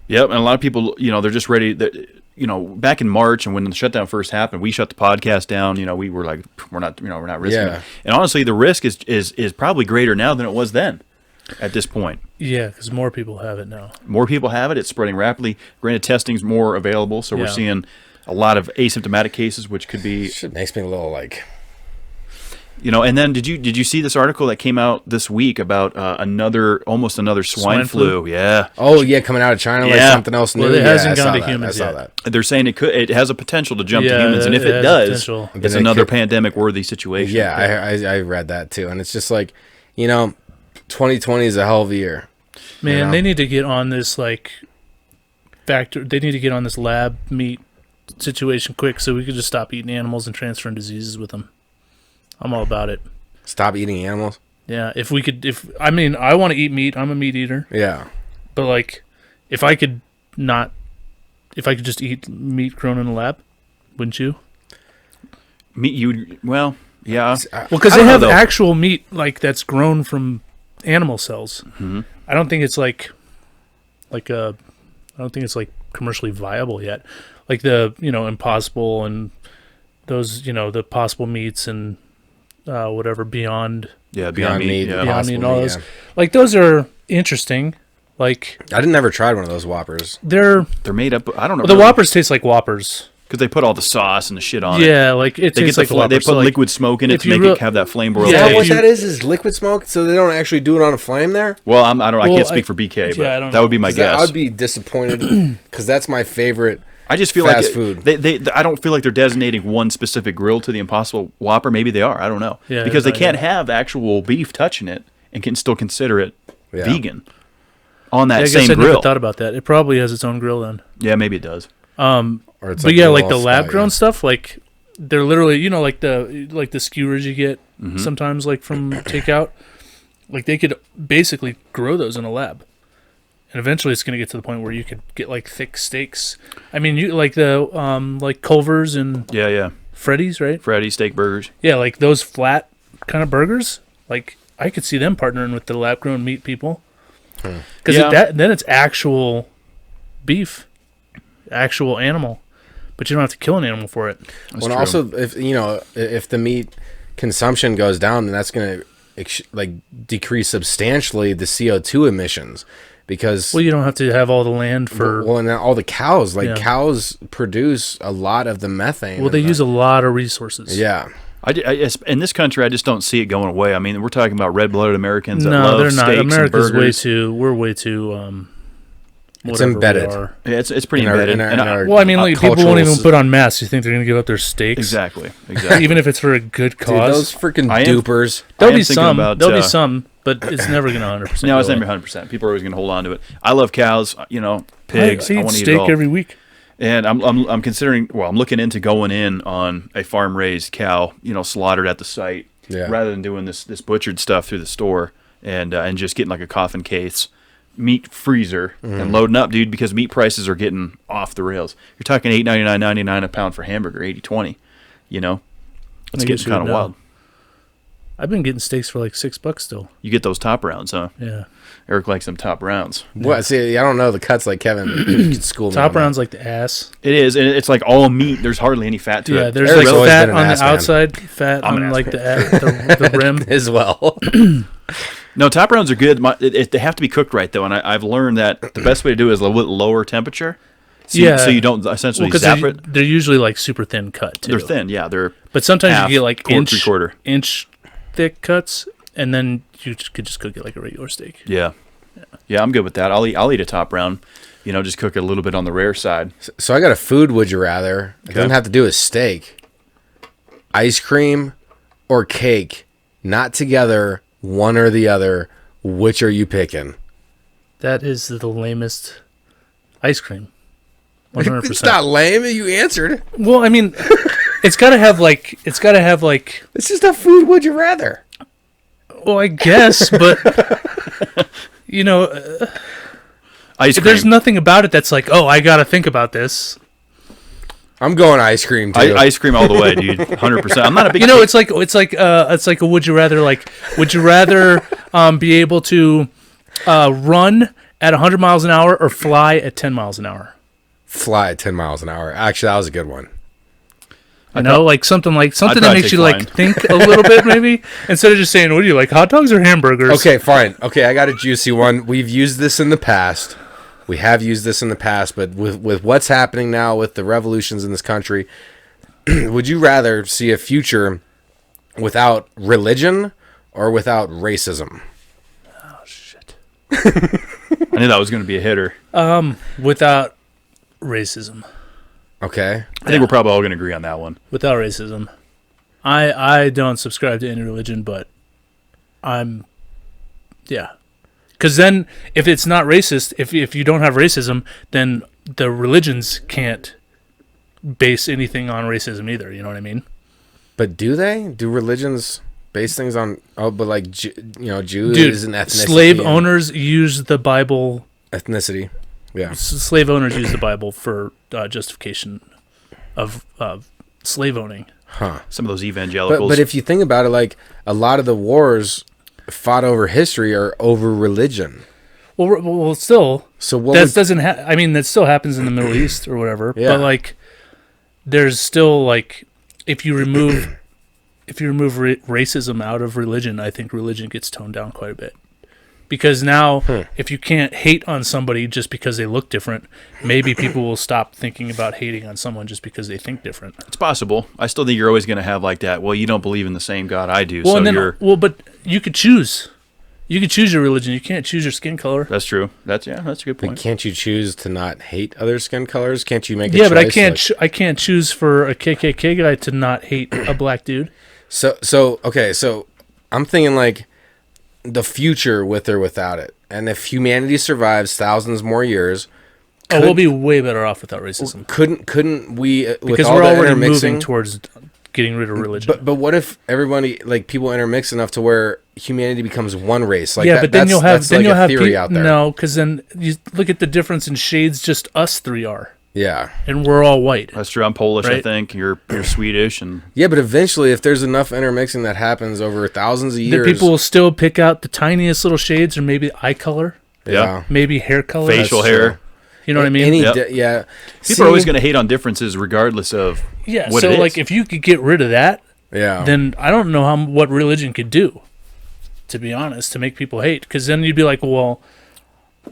yep. And a lot of people, they're just ready. Back in March and when the shutdown first happened, we shut the podcast down. We were like, we're not risking it. And honestly, the risk is probably greater now than it was then. At this point. Yeah, because more people have it now. More people have it. It's spreading rapidly. Granted, testing's more available, so we're seeing a lot of asymptomatic cases, which could be. Shit makes me a little like. And then did you see this article that came out this week about almost another swine flu? Yeah. Oh yeah, coming out of China like something else new. Well, it hasn't gone to humans yet. I saw that. They're saying it has a potential to jump to humans, and if it does, it's another pandemic-worthy situation. Yeah, I read that too, and it's just like, 2020 is a hell of a year. Man, they need to get on this factor. They need to get on this lab meat situation quick, so we could just stop eating animals and transferring diseases with them. I'm all about it. Stop eating animals. Yeah, I want to eat meat. I'm a meat eater. Yeah, but if I could just eat meat grown in a lab, wouldn't you? Meat, well, yeah. Well, because they have actual meat that's grown from animal cells. Mm-hmm. I don't think it's commercially viable yet. Like the Impossible and those the Possible meats and whatever Beyond. Yeah, Beyond Meat. Yeah. Beyond Meat and all those. Those are interesting. I didn't never tried one of those Whoppers. They're made up. I don't know. The Whoppers taste like Whoppers. Because they put all the sauce and the shit on it. Yeah, it tastes like Whoppers. They put liquid smoke in it to make it have that flame broil. Yeah, what that is liquid smoke, so they don't actually do it on a flame there? Well, I can't speak for BK, but that would be my guess. I would be disappointed because that's my favorite. I just feel fast food. I don't feel like they're designating one specific grill to the Impossible Whopper. Maybe they are. I don't know. Yeah, because they can't have actual beef touching it and can still consider it vegan on that same grill. I never thought about that. It probably has its own grill then. Yeah, maybe it does. But the lab grown stuff, they're literally, the skewers you get sometimes from takeout, they could basically grow those in a lab, and eventually it's going to get to the point where you could get thick steaks. I mean, you the Culver's and Freddy's, right? Freddy's steak burgers. Yeah, those flat kind of burgers. I could see them partnering with the lab grown meat people, because then it's actual beef. Actual animal, but you don't have to kill an animal for it. Well, also, if the meat consumption goes down, then that's going to decrease substantially the CO2 emissions, because you don't have to have all the land for and all the cows. Cows produce a lot of the methane. Well, they use a lot of resources. Yeah. In this country, I just don't see it going away. I mean, we're talking about red-blooded Americans that no, love they're not. Steaks America's and burgers. we're way too. It's embedded. Yeah, it's pretty embedded. People won't even put on masks. You think they're going to give up their steaks? Exactly. Even if it's for a good cause. Dude, those freaking dupers. There'll be some, but it's never going to 100%. No, it's never 100%. People are always going to hold on to it. I love cows. Pigs. I want to eat steak every week. And I'm considering. Well, I'm looking into going in on a farm raised cow. Slaughtered at the site, rather than doing this butchered stuff through the store and just getting a coffin case. Meat freezer and loading up, dude, because meat prices are getting off the rails. You're talking $8.99.99 a pound for hamburger, 80-20. It's getting kind of wild. I've been getting steaks for $6 still. You get those top rounds, huh? Yeah. Eric likes them top rounds. What? See, I don't know the cuts like Kevin. You could school me top rounds like the ass. It is, and it's all meat. There's hardly any fat to it. Yeah, there's fat on the outside, fat on the rim as well. No, top rounds are good. They have to be cooked right, though, and I've learned that the best way to do it is a little bit lower temperature. So you don't essentially zap it. They're usually super thin cut, too. They're thin, yeah. But sometimes you get inch thick cuts, and then you could just cook it like a regular steak. Yeah, I'm good with that. I'll eat a top round. Just cook it a little bit on the rare side. So I got a food would you rather. It doesn't have to do with steak. Ice cream or cake, not together. One or the other, which are you picking? That is the lamest ice cream. 100%. It's not lame. You answered. Well, I mean, it's got to have It's just a food would you rather. Well, I guess, but ice cream. There's nothing about it that's I got to think about this. I'm going ice cream too. Ice cream all the way, dude. 100%. I'm not a big. It's like a would you rather would you rather be able to run at 100 miles an hour or fly at 10 miles an hour? Fly at 10 miles an hour. Actually, that was a good one. Like something that probably makes take you flying. like think a little bit, maybe instead of just saying, "What do you like, hot dogs or hamburgers?" Okay, fine. Okay, I got a juicy one. We've used this in the past. We have used this in the past, but with what's happening now with the revolutions in this country, would you rather see a future without religion or without racism? Oh shit! I knew that was going to be a hitter. Without racism. Okay. I think we're probably all going to agree on that one. Without racism. I don't subscribe to any religion, but because then if it's not racist, if you don't have racism, then the religions can't base anything on racism either. You know what I mean? But do they? Do religions base things on? Oh, but like Jews and ethnicity. Slave owners use the Bible. Ethnicity. Yeah. Slave owners use the Bible for justification of slave owning. Huh. Some of those evangelicals. But if you think about it, like a lot of the wars fought over history are over religion. Well, still. So what? That doesn't. I mean, that still happens in the Middle East or whatever. Yeah. But like, there's still like, if you remove racism out of religion, I think religion gets toned down quite a bit. Because now, if you can't hate on somebody just because they look different, maybe people will stop thinking about hating on someone just because they think different. it's possible. I still think you're always going to have like that. Well, you don't believe in the same God I do, Well, so and then, you're. but you could choose. You could choose your religion. You can't choose your skin color. That's true. That's a good But point. can't you choose to not hate other skin colors? Can't you make a choice? Yeah, but I can't. I can't choose for a KKK guy to not hate a black dude. So I'm thinking like the future with or without it. And if humanity survives thousands more years, We'll be way better off without racism. couldn't we with Because all we're the already intermixing moving towards getting rid of religion. But what if everybody, like, people intermix enough to where humanity becomes one race? Like, yeah, but then you'll have a theory out there. No, because then you look at the difference in shades. Just us three are, Yeah. and we're all white. That's true. I'm Polish, I Right? think. You're Swedish, and Yeah, but eventually, if there's enough intermixing that happens over thousands of The years, people will still pick out the tiniest little shades, or maybe eye color, yeah. maybe hair color, Facial That's hair. true. You know what I mean? Any Yep. yeah. People are always going to hate on differences regardless of Yeah. what So it is. like, if you could get rid of that, Yeah. then I don't know what religion could do, to be honest, to make people hate. Because then you'd be like, well,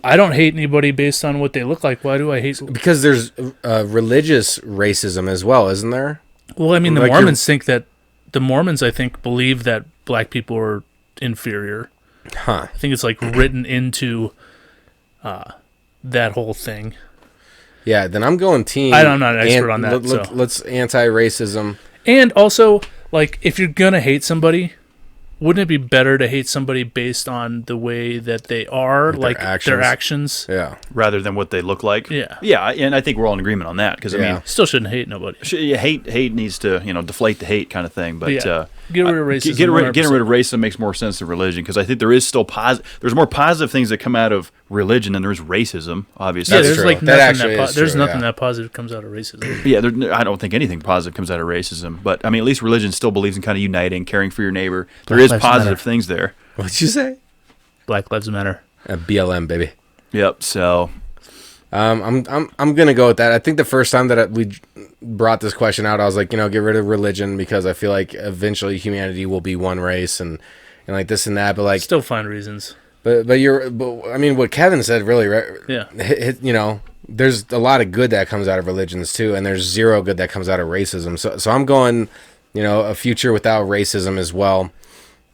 I don't hate anybody based on what they look like. Why do I hate? Because there's religious racism as well, isn't there? Well, I mean, the Like Mormons think that the Mormons, I think, believe that black people are inferior. Huh. I think it's like written into that whole thing. Yeah. Then I'm going team. I'm not an expert on that, so. Let's anti-racism. And also, like, if you're gonna hate somebody, wouldn't it be better to hate somebody based on the way that they are, Like like their their actions? Yeah. rather than what they look like. Yeah. Yeah, and I think we're all in agreement on that because I Yeah. mean, Still shouldn't hate nobody. hate needs to deflate the hate kind of thing. But Yeah. Get rid of racism. getting rid 100%. of racism makes more sense than religion because I think there is still there's more positive things that come out of religion than there is racism. Obviously, Yeah, That's there's true. like That nothing actually that is there's true, nothing yeah. that positive comes out of racism. yeah. I don't think anything positive comes out of racism. But I mean, at least religion still believes in kind of uniting, caring for your neighbor. There Black is Lives positive Matter. things there. What'd you say? Black Lives Matter. BLM, baby. Yep. So I'm gonna go with that. I think the first time that we brought this question out, I was like, get rid of religion because I feel like eventually humanity will be one race and like this and that. But like, Still find reasons. but I mean, what Kevin said really, right? Yeah. There's a lot of good that comes out of religions too, and there's zero good that comes out of racism. So I'm going, a future without racism as well.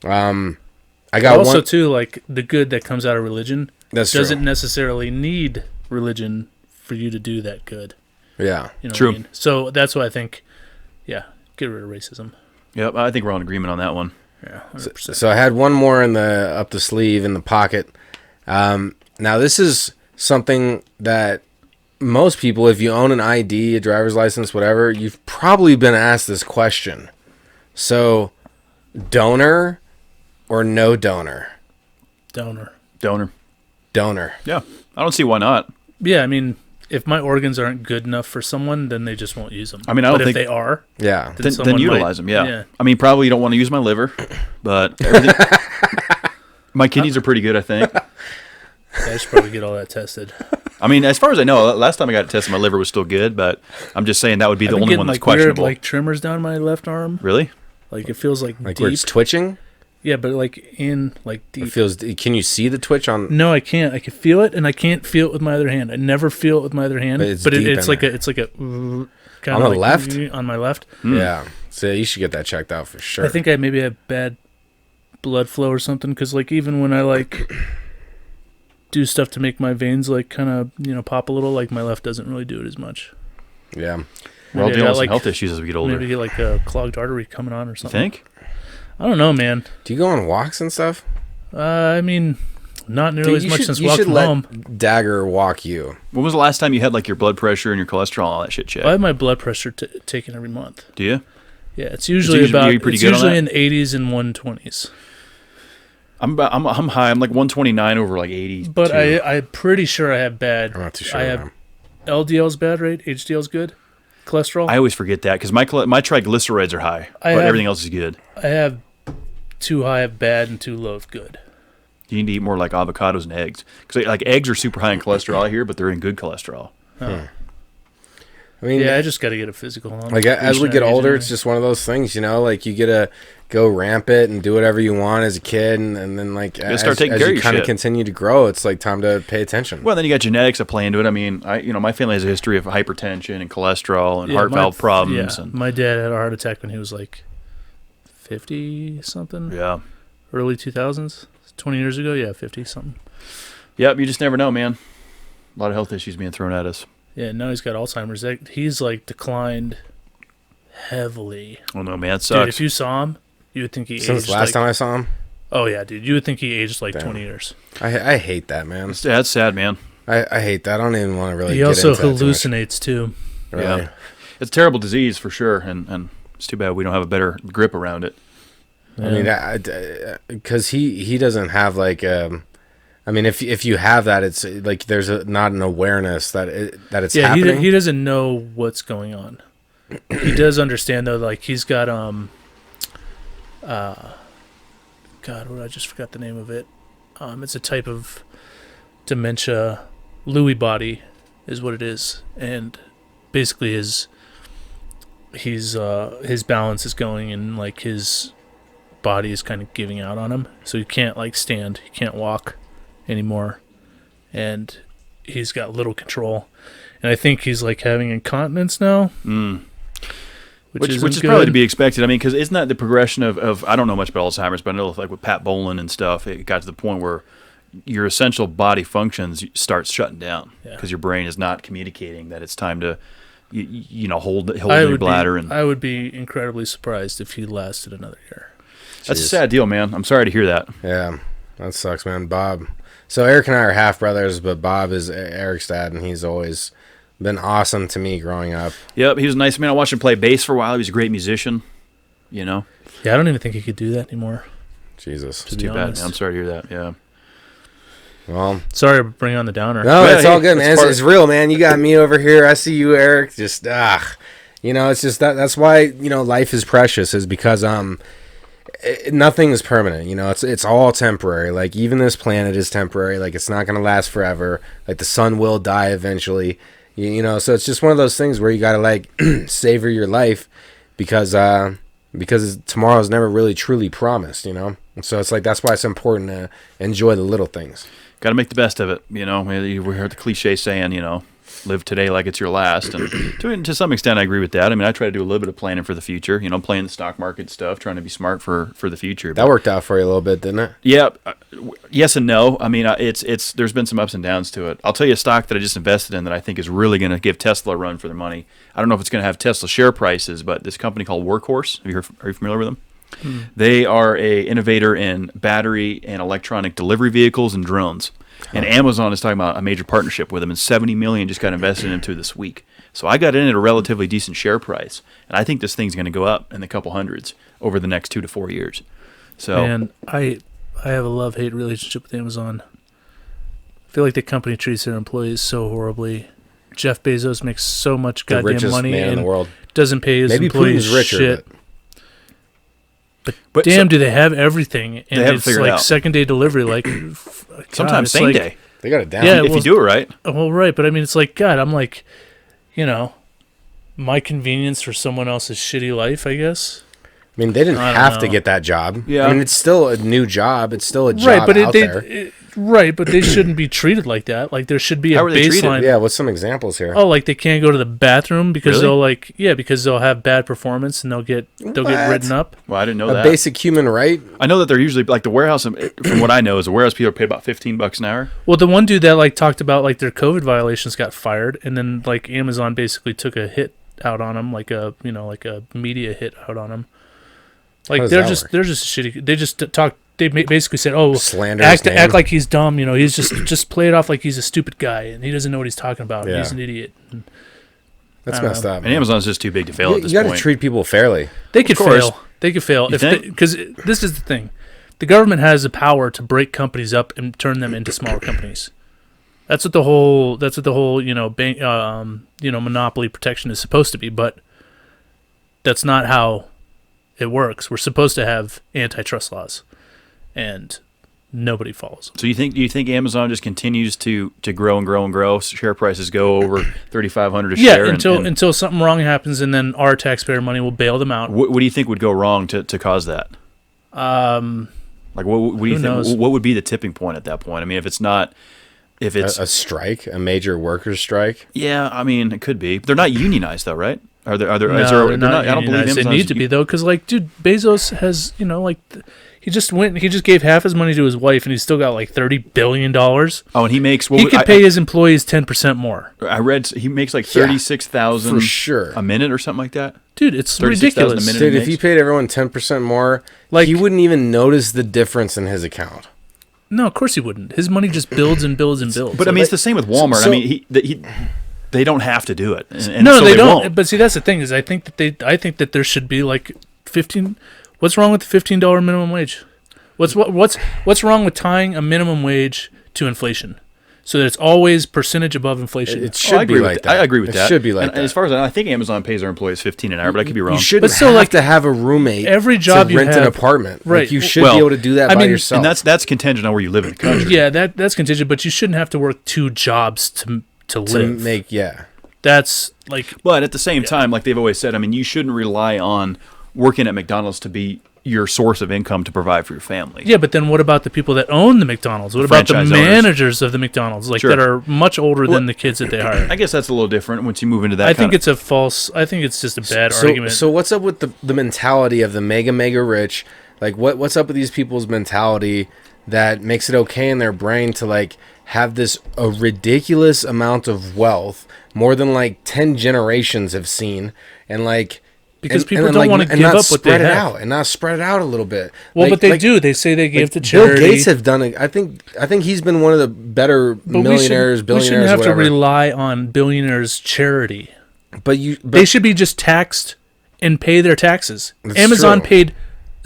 I got Also, one. too, like the good that comes out of religion That's doesn't true. necessarily need religion for you to do that good. Yeah. You know True. What I mean? So that's why I think, get rid of racism. yep. I think we're all in agreement on that one. Yeah, 100%. So I had one more up the sleeve in the pocket. Now this is something that most people, if you own an ID, a driver's license, whatever, you've probably been asked this question. So, donor or no donor? Donor. Donor. Yeah. I don't see why not. Yeah, I mean, if my organs aren't good enough for someone, then they just won't use them. I mean, I don't but think- if they are, Yeah. then Then someone utilize might- them. Yeah. I mean, probably you don't want to use my liver, but everything. My kidneys are pretty good, I think. I should probably get all that tested. I mean, as far as I know, last time I got it tested, my liver was still good, but I'm just saying that would be the only one that's questionable. Weird, like tremors down my left arm. Really? Like it feels like Like deep. where it's twitching? Yeah, but like in like deep. It feels. Can you see the twitch on? No, I can't. I can feel it, and I can't feel it with my other hand. I never feel it with my other hand. But it's like a kind on the left. On my left. Yeah. So you should get that checked out for sure. I think I maybe have bad blood flow or something. Because like even when I like do stuff to make my veins like kind of pop a little, like my left doesn't really do it as much. Yeah. We're all dealing with some health issues as we get older. Maybe get like a clogged artery coming on or something. You think? I don't know, man. Do you go on walks and stuff? I mean, not nearly as much since you walking should let home. Dagger walk you. When was the last time you had like your blood pressure and your cholesterol and all that shit checked? I have my blood pressure taken every month. Do you? Yeah, it's usually in 80s and 120s. I'm high. I'm like 129 over like 80. But I'm pretty sure I have bad. I'm not too sure. I have LDL's bad, right? HDL's good. Cholesterol. I always forget that because my triglycerides are high, but everything else is good. I have too high of bad and too low of good. You need to eat more like avocados and eggs because like eggs are super high in cholesterol out here, but they're in good cholesterol. I mean, yeah, I just got to get a physical. Like as we get older, it's just one of those things, like you get to go rampant and do whatever you want as a kid, and then like as you kind of continue to grow, it's like time to pay attention. Well, then you got genetics that play into it. I mean, my family has a history of hypertension and cholesterol and heart valve problems. Yeah, and my dad had a heart attack when he was like 50 something. Yeah, early 2000s, 20 years ago. Yeah, 50 something. Yep, you just never know, man. A lot of health issues being thrown at us. Yeah, now he's got Alzheimer's. He's like declined heavily. Oh no, man, it sucks. Dude, if you saw him, you would think he aged. Since last time I saw him? Oh yeah, dude, you would think he aged like 20 years. I hate that, man. That's sad, man. I hate that. I don't even want to really. He also hallucinates too. Really? Yeah, it's a terrible disease for sure, and it's too bad we don't have a better grip around it. Yeah. I mean, because he doesn't have like. I mean, if you have that, it's like there's not an awareness that it's happening. He doesn't know what's going on. He does understand though, like he's got God, I just forgot the name of it. It's a type of dementia. Lewy body is what it is, and basically his balance is going, and like his body is kind of giving out on him, so he can't like stand, he can't walk anymore, and he's got little control, and I think he's like having incontinence now, which is probably to be expected. I mean, because isn't that the progression of I don't know much about Alzheimer's, but I know like with Pat Bolin and stuff, it got to the point where your essential body functions start shutting down because your brain is not communicating that it's time to hold your bladder. And I would be incredibly surprised if he lasted another year. That's a sad deal, man. I'm sorry to hear that. Yeah, that sucks, man. Bob. So Eric and I are half brothers, but Bob is Eric's dad, and he's always been awesome to me growing up. Yep, he was a nice man. I watched him play bass for a while. He was a great musician, Yeah, I don't even think he could do that anymore. Jesus. It's too bad, man. I'm sorry to hear that, yeah. Well, sorry to bring on the downer. No, it's all good, man. It's real, man. You got me over here. I see you, Eric. Just, it's just that's why, life is precious, is because, nothing is permanent, it's all temporary. Like even this planet is temporary. Like it's not going to last forever. Like the sun will die eventually, so it's just one of those things where you got to like savor your life because tomorrow is never really truly promised, so it's like, that's why it's important to enjoy the little things. Got to make the best of it. We heard the cliche saying, live today like it's your last. And to some extent, I agree with that. I mean, I try to do a little bit of planning for the future, playing the stock market stuff, trying to be smart for the future. That worked out for you a little bit, didn't it? Yeah. Yes and no. I mean, there's been some ups and downs to it. I'll tell you a stock that I just invested in that I think is really going to give Tesla a run for their money. I don't know if it's going to have Tesla share prices, but this company called Workhorse, are you familiar with them? They are a innovator in battery and electronic delivery vehicles and drones. And Amazon is talking about a major partnership with them, and $70 million just got invested into this week. So I got in at a relatively decent share price, and I think this thing's going to go up in the couple hundreds over the next 2 to 4 years. So, man, I have a love-hate relationship with Amazon. I feel like the company treats their employees so horribly. Jeff Bezos makes so much goddamn money man and in the world. Doesn't pay his employees Putin's richer, shit. But damn, do they have everything? And they have it's figured like out. second-day delivery, like sometimes same day. They got it down. Yeah, if you do it right. Well, right, but I mean, it's like, God, I'm like, my convenience for someone else's shitty life, I guess. I mean, they didn't I don't have know. to get that job. Yeah. I mean, it's still a new job. It's still a job Right, but out there. right, but they shouldn't be treated like that. Like, there should be a How are they treated? baseline. Yeah, what's some examples here? Oh, like they can't go to the bathroom because Really? because they'll have bad performance and they'll get written up. Well, I didn't know A that. basic human right? I know that they're usually like the warehouse. From what I know, is the warehouse people are paid about $15 an hour. Well, the one dude that like talked about like their COVID violations got fired, and then like Amazon basically took a hit out on him, like a media hit out on him. Like does they're that just work? they're just shitty. They just talk. They basically said, "Oh, Slander his name. act like he's dumb." He's just play it off like he's a stupid guy and he doesn't know what he's talking about. Yeah. He's an idiot. That's I don't messed know. up. And man. Amazon's just too big to fail at You this got to point. treat people fairly. They could course. fail. They could fail You think? because this is the thing. The government has the power to break companies up and turn them into smaller companies. That's what the whole bank monopoly protection is supposed to be, but that's not how it works. We're supposed to have antitrust laws, and nobody follows them. So you think Amazon just continues to grow and grow and grow? Share prices go over $3,500 a share. Until something wrong happens, and then our taxpayer money will bail them out. What do you think would go wrong to cause that? Like what do you think? knows? What would be the tipping point at that point? I mean, if it's A strike, a major workers' strike. yeah, I mean, it could be. They're not unionized though, right? Are there? No, they're not. I don't believe unionized. They Amazon's need to be though, because like, dude, Bezos has he just gave half his money to his wife, and he's still got like $30 billion. Oh, and he makes. He could pay his employees 10% more. I read he makes like Yeah, 36,000 for sure. a minute or something like that. Dude, it's 36,000 a ridiculous. minute. Dude, it if he makes. paid everyone 10% more, Like- he wouldn't even notice the difference in his account. No, of course he wouldn't. His money just builds and builds and builds. But I mean, it's the same with Walmart. so- I mean, they don't have to do it. And no, so they don't. won't. But see, that's the thing is, I think that there should be like 15. What's wrong with the $15 minimum wage? What's wrong with tying a minimum wage to inflation, so that it's always percentage above inflation? It should I be agree like with that. I agree with it that. should be like and that. As far as I think Amazon pays their employees $15 an hour, but I could be wrong. You shouldn't But still, have like, to have a roommate every job to you rent an have- apartment. right. Like, you should Well, be able to do that I by mean, yourself. And that's contingent on where you live in the country. Yeah, that's contingent, but you shouldn't have to work two jobs to to live. make, yeah. That's like But at the same time, like they've always said, I mean, you shouldn't rely on working at McDonald's to be your source of income to provide for your family. yeah, but then what about the people that own the McDonald's? What about the franchise owners. managers of the McDonald's, like Sure. that are much older than the kids that they hire? I guess that's a little different once you move into that. I think it's a false. I think it's just a bad argument. So what's up with the mentality of the mega rich? Like what's up with these people's mentality that makes it okay in their brain to like have a ridiculous amount of wealth, more than like 10 generations have seen, and like Because people then, don't like, wanna and give not up what they spread it have. out and not spread it out a little bit. well, Like- but they like- do. They say they give to Bill charity. Gates have done it. I think he's been one of the better but millionaires, we billionaires, shouldn't have whatever. to rely on billionaires' charity. but They should be just taxed and pay their taxes. That's Amazon true. paid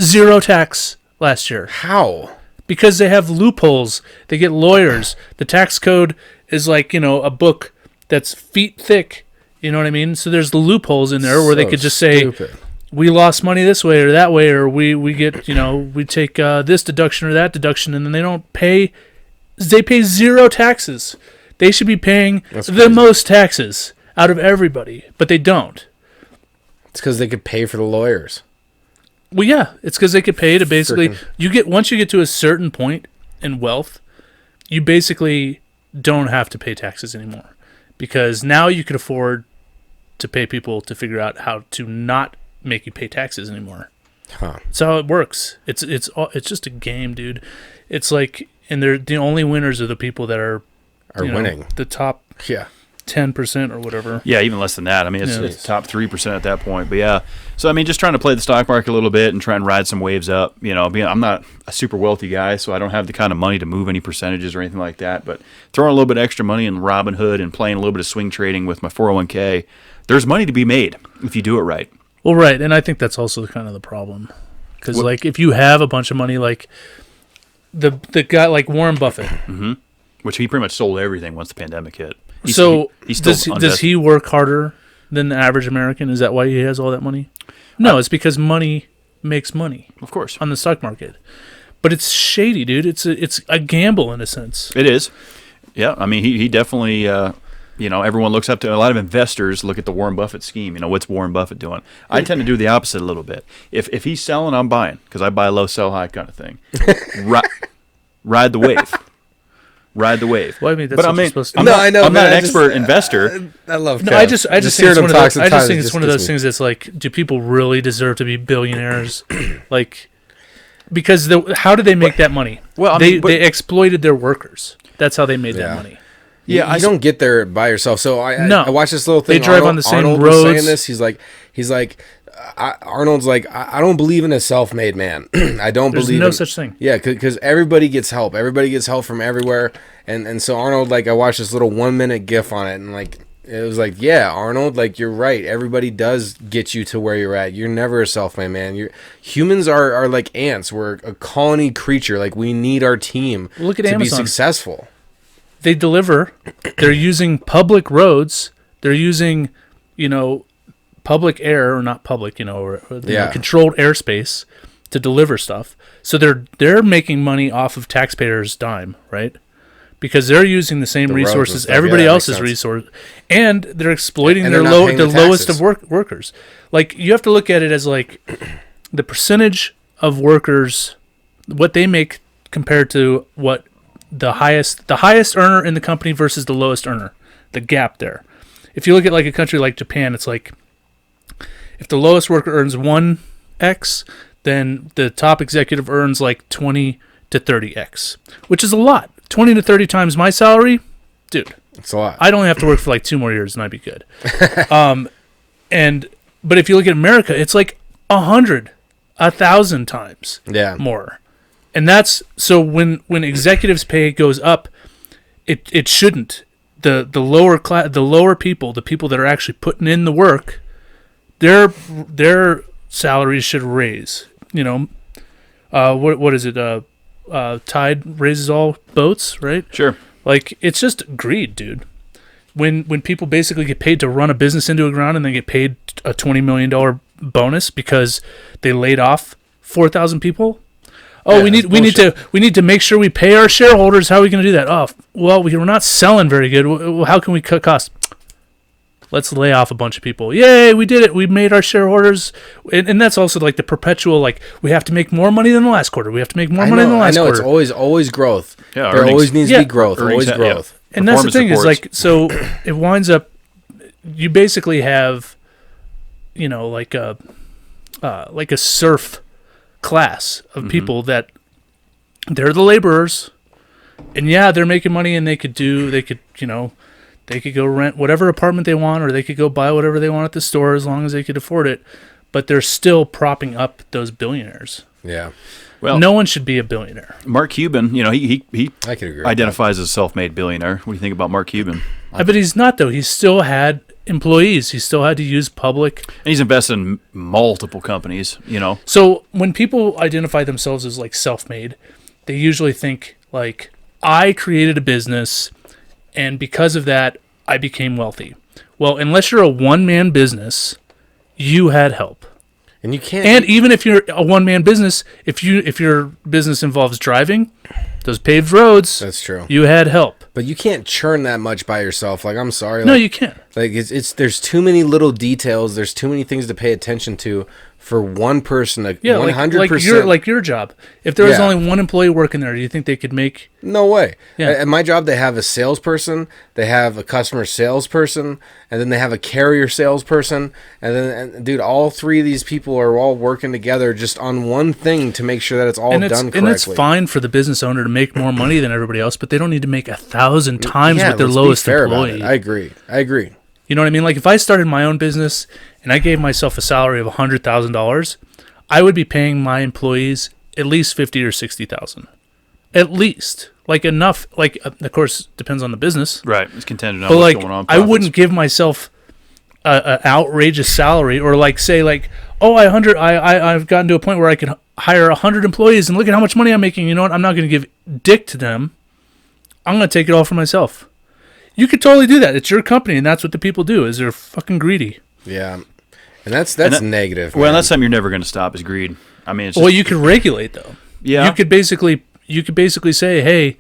zero tax last year how? because they have loopholes. They get lawyers. The tax code is like a book that's feet thick. You know what I mean? So there's the loopholes in there where they So could just say, stupid. we lost money this way or that way, or we get, we take this deduction or that deduction, and then they don't pay. They pay zero taxes. They should be paying That's the crazy. most taxes out of everybody, but they don't. It's because they could pay for the lawyers. Well, yeah, it's because they could pay to basically once you get to a certain point in wealth, you basically don't have to pay taxes anymore, because now you can afford to pay people to figure out how to not make you pay taxes anymore. Huh. That's how it works. It's just a game, dude. It's like, and they're the only winners are the people that are Winning. the top Yeah. 10% or whatever. Yeah, even less than that. I mean, Yeah. it's top 3% at that point. But yeah, so I mean, just trying to play the stock market a little bit and try and ride some waves up. I'm not a super wealthy guy, so I don't have the kind of money to move any percentages or anything like that. But throwing a little bit extra money in Robinhood and playing a little bit of swing trading with my 401k, there's money to be made if you do it right. Well, right, and I think that's also kind of the problem, because like if you have a bunch of money, like the guy like Warren Buffett. Which he pretty much sold everything once the pandemic hit. He's So still does he work harder than the average American? Is that why he has all that money? No, it's because money makes money Of course, on the stock market. But it's shady, dude. It's a gamble in a sense. it is. Yeah, I mean, he definitely, everyone looks up to, a lot of investors look at the Warren Buffett scheme. What's Warren Buffett doing? I tend to do the opposite a little bit. If he's selling, I'm buying, because I buy low, sell high kind of thing. Ride the wave. Ride the wave. Well, I mean, that's what you're supposed to do. I know. I'm not an expert investor. I love. No, I just think it's one of those things that's like, do people really deserve to be billionaires? Like, because how did they make that money? Well, they exploited their workers. That's how they made that money. Yeah, you don't get there by yourself. So I watched this little thing. They drive on the same Arnold roads. was saying this. He's like, Arnold's like, I don't believe in a self-made man. I don't There's believe no in, such thing. Yeah, because everybody gets help. Everybody gets help from everywhere. And so Arnold, like, I watched this little 1-minute GIF on it, and like, it was like, yeah, Arnold, like, you're right. Everybody does get you to where you're at. You're never a self-made man. Humans are like ants. We're a colony creature. Like, we need our team Look at to Amazon. be successful. They deliver. They're using public roads. They're using, public air, or not public, controlled airspace to deliver stuff. So they're making money off of taxpayers' dime, right? Because they're using the same resources everybody else's resource, and they're exploiting the lowest of workers. Like, you have to look at it as like the percentage of workers, what they make compared to what the highest earner in the company versus the lowest earner, the gap there. If you look at like a country like Japan, it's like if the lowest worker earns 1x, then the top executive earns like 20 to 30x, which is a lot. 20 to 30 times my salary, dude. It's a lot. I'd only have to work for like 2 more years and I'd be good. But if you look at America, it's like 100, 1,000 times more. And that's so when executives' pay goes up, it shouldn't. The lower people, the people that are actually putting in the work, their salaries should raise. What is it? Tide raises all boats, right? Sure. Like, it's just greed, dude. When people basically get paid to run a business into the ground and they get paid a $20 million bonus because they laid off 4,000 people. Oh, we need to make sure we pay our shareholders. How are we going to do that? Oh, well, we're not selling very good. How can we cut costs? Let's lay off a bunch of people. Yay, we did it. We made our shareholders. And that's also like the perpetual, like, we have to make more money than the last quarter. We have to make more money than the last quarter. I know, it's always growth. Yeah, there always needs to be growth. Always growth. Yeah. And that's the thing is, like, so it winds up, you basically have, like a serf class of people that they're the laborers, and they're making money, and they could go rent whatever apartment they want, or they could go buy whatever they want at the store as long as they could afford it, but they're still propping up those billionaires. Yeah. Well, no one should be a billionaire. Mark Cuban, he I could agree identifies as a self-made billionaire. What do you think about Mark Cuban? But he's not, though. He still had employees. He still had to use public. And he's invested in multiple companies, So when people identify themselves as like self-made, they usually think like, I created a business, and because of that, I became wealthy. Well, unless you're a one-man business, you had help. And you can't. And even if you're a one-man business, if your business involves driving, those paved roads, that's true. You had help. But you can't churn that much by yourself. Like, I'm sorry. No, you can't. Like, it's there's too many little details. There's too many things to pay attention to for one person. 100%. Like your job. If there was only one employee working there, do you think they could make? No way. Yeah. At my job, they have a salesperson, they have a customer salesperson, and then they have a carrier salesperson, and dude, all three of these people are all working together just on one thing to make sure that it's all done correctly. And it's fine for the business owner to make more money than everybody else, but they don't need to make 1,000 times with their lowest employee. I agree. You know what I mean? Like, if I started my own business and I gave myself a salary of $100,000, I would be paying my employees at least $50,000 or $60,000. At least. Like, enough. Like, of course, depends on the business. Right. It's contingent on but what's like, going on. I wouldn't give myself an outrageous salary, or like say like, oh, I've gotten to a point where I can hire 100 employees and look at how much money I'm making. You know what? I'm not going to give dick to them. I'm going to take it all for myself. You could totally do that. It's your company, and that's what the people do. Is they're fucking greedy. Yeah, and that's negative. Well, that's something you're never going to stop is greed. I mean, it's just, well, you could regulate though. Yeah, you could basically say, hey,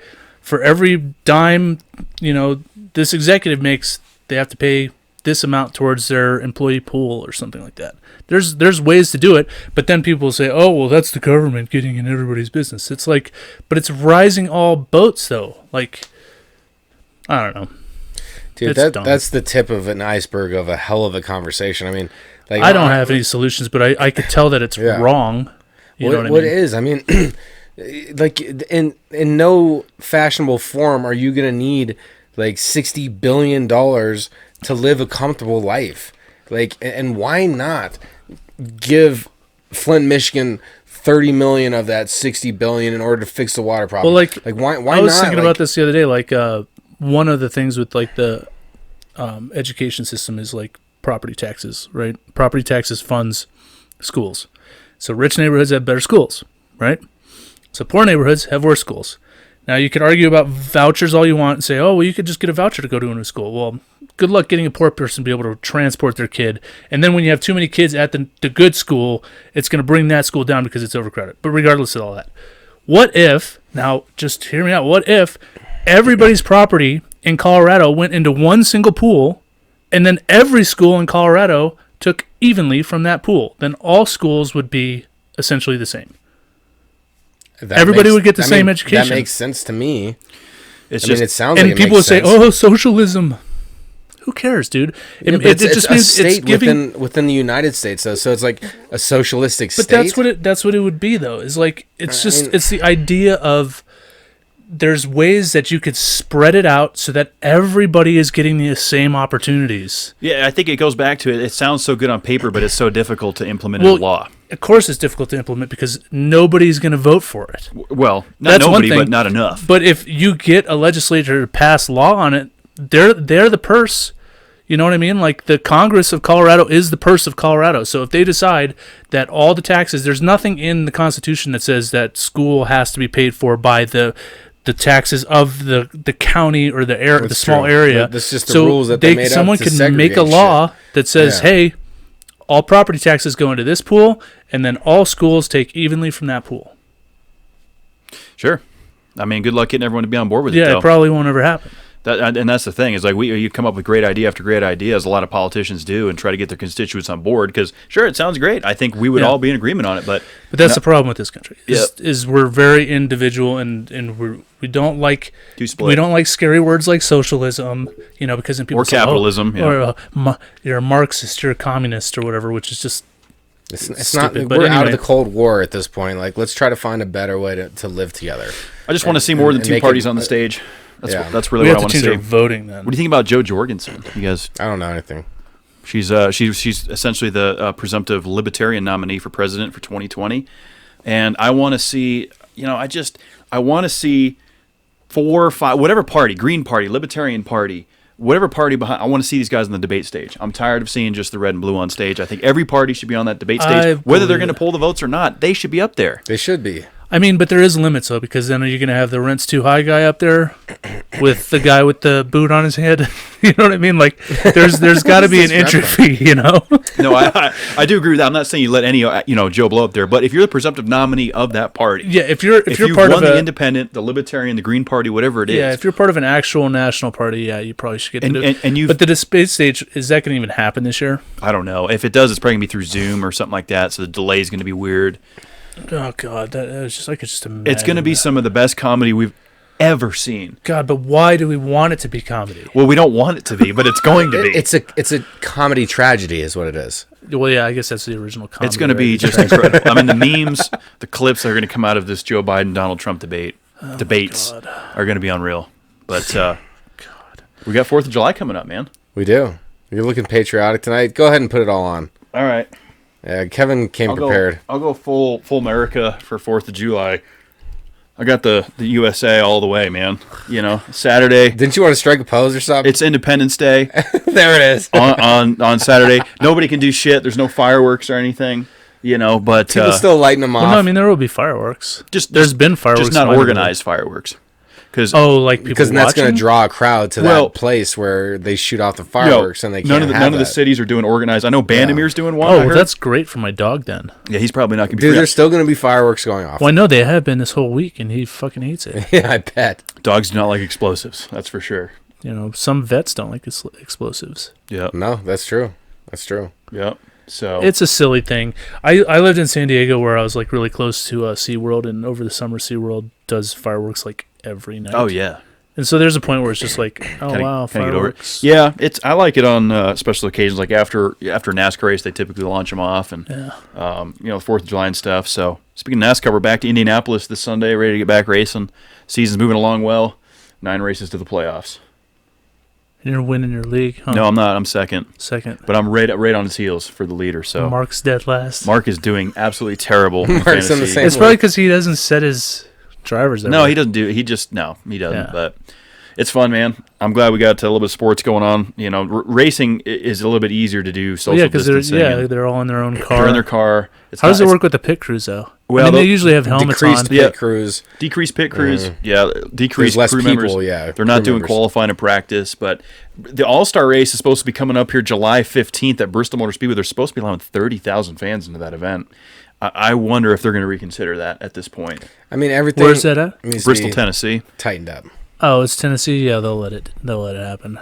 for every dime, this executive makes, they have to pay this amount towards their employee pool or something like that. There's ways to do it, but then people say, oh, well, that's the government getting in everybody's business. It's like, but it's rising all boats, though. Like, I don't know. Dude, that's the tip of an iceberg of a hell of a conversation. I mean, like, I don't have any solutions, but I could tell that it's wrong. You know what I mean? What it is, I mean, like, in no fashionable form are you going to need, like, $60 billion to live a comfortable life. Like, and why not give Flint, Michigan, $30 million of that $60 billion in order to fix the water problem? Well, why not? I was thinking about this the other day. Like, one of the things with like the education system is like property taxes, right? Property taxes funds schools. So rich neighborhoods have better schools, right? So poor neighborhoods have worse schools. Now, you could argue about vouchers all you want and say, oh, well, you could just get a voucher to go to a new school. Well, good luck getting a poor person to be able to transport their kid. And then when you have too many kids at the good school, it's going to bring that school down because it's overcrowded. But regardless of all that, what if, now just hear me out, what if everybody's property in Colorado went into one single pool and then every school in Colorado took evenly from that pool? Then all schools would be essentially the same. Everybody would get the same education. That makes sense to me. It sounds and like people would say, "Oh, socialism." Who cares, dude? It just means a state within the United States, though. So it's like a socialistic state. But that's what it would be, though. Is like it's the idea of there's ways that you could spread it out so that everybody is getting the same opportunities. Yeah, I think it goes back to it. It sounds so good on paper, but it's so difficult to implement in law. Of course, it's difficult to implement because nobody's going to vote for it. Well, not nobody, but not enough. But if you get a legislature to pass law on it, they're the purse. You know what I mean? Like the Congress of Colorado is the purse of Colorado. So if they decide that all the taxes, there's nothing in the Constitution that says that school has to be paid for by the taxes of the county or the small area. That's just the rules that they made up. Someone can make a law that says, hey, all property taxes go into this pool, and then all schools take evenly from that pool. Sure. I mean, good luck getting everyone to be on board with it, though. Yeah, it probably won't ever happen. And that's the thing, is like you come up with great idea after great idea, as a lot of politicians do, and try to get their constituents on board, because sure, it sounds great. I think we would all be in agreement on it, but that's the problem with this country. Is we're very individual, and we don't like scary words like socialism, because then people or say, capitalism, or you're a Marxist, you're a communist, or whatever, which is just it's stupid. Not. We're out of the Cold War at this point. Like, let's try to find a better way to live together. I just want to see more than two parties on the stage. That's really what I want to see. Voting then. What do you think about Jo Jorgensen? You guys? I don't know anything. She's essentially the presumptive libertarian nominee for president for 2020, and I want to see. I want to see 4 or 5, whatever party, Green Party, Libertarian Party, whatever party behind. I want to see these guys on the debate stage. I'm tired of seeing just the red and blue on stage. I think every party should be on that debate stage, whether they're going to pull the votes or not. They should be up there. They should be. I mean, but there is limits, though, because then you're going to have the rent's too high guy up there with the guy with the boot on his head. You know what I mean? Like, there's got to be an entry fee, No, I do agree with that. I'm not saying you let any, Joe Blow up there, but if you're the presumptive nominee of that party. Yeah, if you're part of the Independent, the Libertarian, the Green Party, whatever it is. Yeah, if you're part of an actual national party, yeah, you probably should get but the debate stage, is that going to even happen this year? I don't know. If it does, it's probably going to be through Zoom or something like that, so the delay is going to be weird. Oh God, that was just, I could just imagine. It's going to be some of the best comedy we've ever seen. God, but why do we want it to be comedy? Well, we don't want it to be, but it's going to be. It's a comedy tragedy, is what it is. Well, yeah, I guess that's the original comedy. It's going to be just incredible. I mean, the memes, the clips that are going to come out of this Joe Biden Donald Trump debates are going to be unreal. But God, we got 4th of July coming up, man. We do. You're looking patriotic tonight. Go ahead and put it all on. All right. Yeah, Kevin came prepared. I'll go full America for 4th of July. I got the USA all the way, man. Saturday. Didn't you want to strike a pose or something? It's Independence Day. There it is. on Saturday. Nobody can do shit. There's no fireworks or anything. But people still lighting them off. Well, no, I mean, there will be fireworks. There's been fireworks. Just not organized fireworks. like people because that's going to watching? draw a crowd to that place where they shoot off the fireworks and they can't none of the cities are doing organized. I know Bandamir's doing one. Oh, well, that's great for my dog then. Yeah, he's probably not going to be. Dude, there's still going to be fireworks going off. Well, I know they have been this whole week, and he fucking hates it. Yeah, I bet. Dogs do not like explosives. That's for sure. You know, some vets don't like explosives. Yeah. No, that's true. That's true. Yep. So it's a silly thing. I lived in San Diego where I was like really close to SeaWorld, and over the summer SeaWorld does fireworks like every night. Oh yeah. And so there's a point where it's just like, wow, fireworks. Yeah, I like it on special occasions, like after a NASCAR race, they typically launch them off, and the 4th of July and stuff. So speaking of NASCAR, we're back to Indianapolis this Sunday, ready to get back racing. Season's moving along well. 9 races to the playoffs. You're winning your league, huh? No, I'm not. I'm second. But I'm right on his heels for the leader. So Mark's dead last. Mark is doing absolutely terrible. Mark's in the same. It's probably because he doesn't set his drivers. No, he doesn't do. He doesn't. Yeah. But it's fun, man. I'm glad we got a little bit of sports going on. You know, racing is a little bit easier to do social distancing. They're all in their own car. They're in their car. How does it work with the pit crews though? Well, they usually have helmets on. Decreased pit crews. Yeah, decreased less crew people, members. Yeah, they're not doing qualifying and practice, but the All-Star race is supposed to be coming up here July 15th at Bristol Motor Speedway. They're supposed to be allowing 30,000 fans into that event. I wonder if they're going to reconsider that at this point. I mean, everything. Where's that at? Bristol, Tennessee. Tightened up. Oh, it's Tennessee. Yeah, they'll let it happen.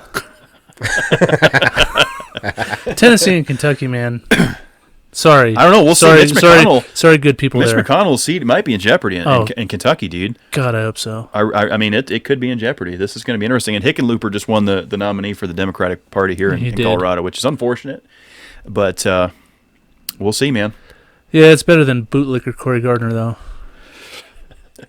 Tennessee and Kentucky, man. Sorry. I don't know. We'll see. Mitch McConnell. Sorry, good people there. Mitch McConnell's seat might be in jeopardy in Kentucky, dude. God, I hope so. I mean, it could be in jeopardy. This is going to be interesting. And Hickenlooper just won the nominee for the Democratic Party here in Colorado, which is unfortunate. But we'll see, man. Yeah, it's better than bootlicker Corey Gardner, though.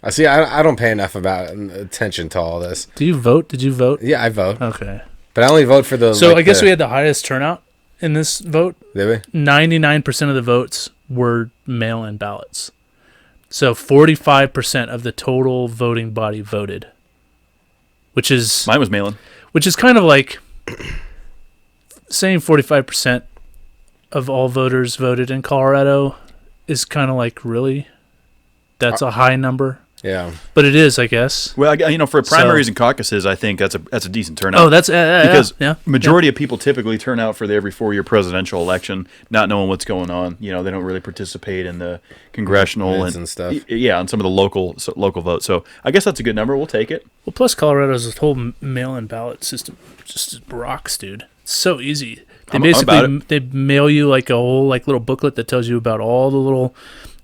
I see. I don't pay enough attention to all this. Do you vote? Did you vote? Yeah, I vote. Okay. But I only vote for the. So I guess we had the highest turnout in this vote. Did we? 99% of the votes were mail-in ballots. So 45% of the total voting body voted, which is mine was mail-in. Which is kind of like saying 45% of all voters voted in Colorado is kind of like, really? That's a high number. Yeah, but it is, I guess. Well, for primaries and caucuses, I think that's a decent turnout. Oh, that's because majority of people typically turn out for the every 4-year presidential election, not knowing what's going on. You know, they don't really participate in the congressional and stuff. Yeah, and some of the local votes. So I guess that's a good number. We'll take it. Well, plus Colorado's whole mail-in ballot system just rocks, dude. It's so easy. They mail you like a whole little booklet that tells you about all the little.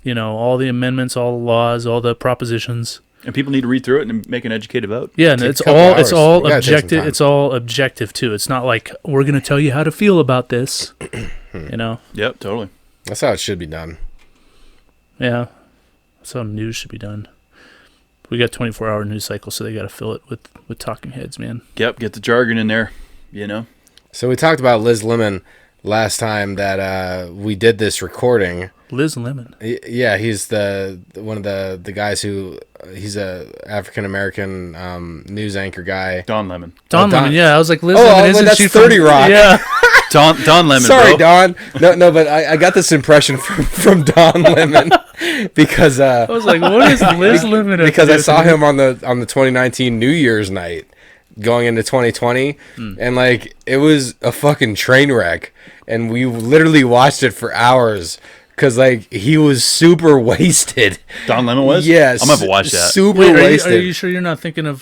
All the amendments, all the laws, all the propositions. And people need to read through it and make an educated vote. Yeah, and it's all objective. It's all objective too. It's not like we're going to tell you how to feel about this. Yep, totally. That's how it should be done. Yeah, that's how news should be done. We got 24-hour news cycle, so they got to fill it with talking heads, man. Yep, get the jargon in there. So we talked about Liz Lemon last time that we did this recording. Liz Lemon. Yeah, he's one of the guys who he's a African American news anchor guy. Don Lemon. Don Lemon. Yeah, I was like Liz Lemon. Isn't that's she 30 from, Rock. Yeah. Don Lemon. Sorry, bro. Don. No, but I got this impression from Don Lemon because I was like, what is Liz Lemon? Because I saw him on the 2019 New Year's night going into 2020, and it was a fucking train wreck, and we literally watched it for hours. Because, he was super wasted. Don Lemon was? Yes. I'm going to have to watch that. Super wasted. Are you sure you're not thinking of...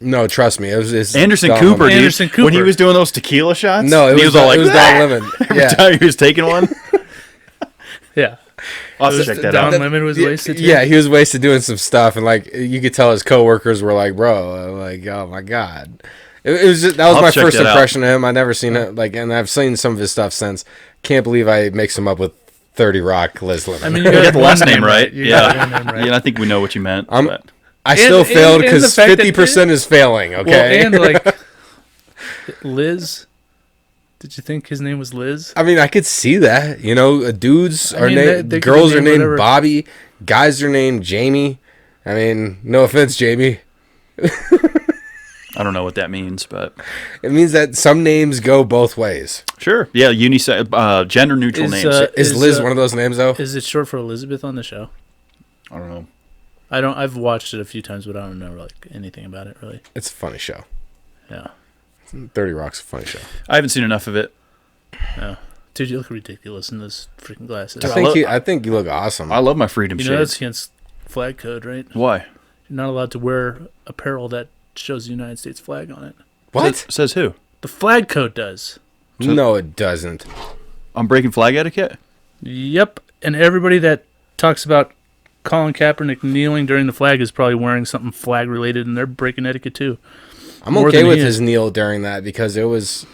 No, trust me. It was Anderson Cooper, dude. Anderson Cooper. When he was doing those tequila shots? No, it was Don Lemon. Yeah. He was taking one? Yeah. I'll have to check that Don out. Lemon was wasted too? Yeah, he was wasted doing some stuff. And, you could tell his coworkers were like, bro, oh, my God. It was just, that was my first impression of him. I'd never seen it. And I've seen some of his stuff since. Can't believe I mix him up with 30 Rock Liz Lemon. I mean, you got the last name right. Yeah. Yeah, I think we know what you meant. I still failed because 50% is failing, okay? Well, and Liz, did you think his name was Liz? I mean, I could see that. Dudes are named, girls are named whatever. Bobby, guys are named Jamie. I mean, no offense, Jamie. I don't know what that means, but it means that some names go both ways. Sure. Yeah, unisex, gender neutral names. Is Liz one of those names though? Is it short for Elizabeth on the show? I don't know. I've watched it a few times, but I don't know like anything about it really. It's a funny show. Yeah. 30 Rock's a funny show. I haven't seen enough of it. Yeah. Dude, you look ridiculous in those freaking glasses. I think you look awesome. I love my freedom You shades. know that's against flag code, right? Why? You're not allowed to wear apparel that shows the United States flag on it. What? Says who? The flag code does. No, it doesn't. I'm breaking flag etiquette? Yep. And everybody that talks about Colin Kaepernick kneeling during the flag is probably wearing something flag related, and they're breaking etiquette too. I'm okay with his kneel during that because it was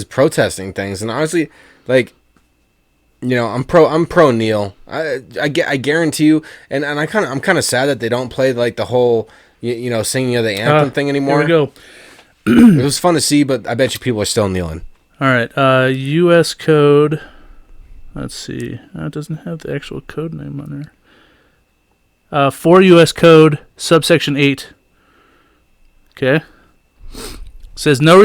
protesting things, and honestly, like, you know, I'm pro kneel. I guarantee you, and I'm kind of sad that they don't play like the whole you know singing of the anthem thing anymore. Here we go. It was fun to see, but I bet you people are still kneeling. All right, U.S. code. Let's see. It doesn't have the actual code name on there. 4 U.S. code subsection 8. Okay. Says no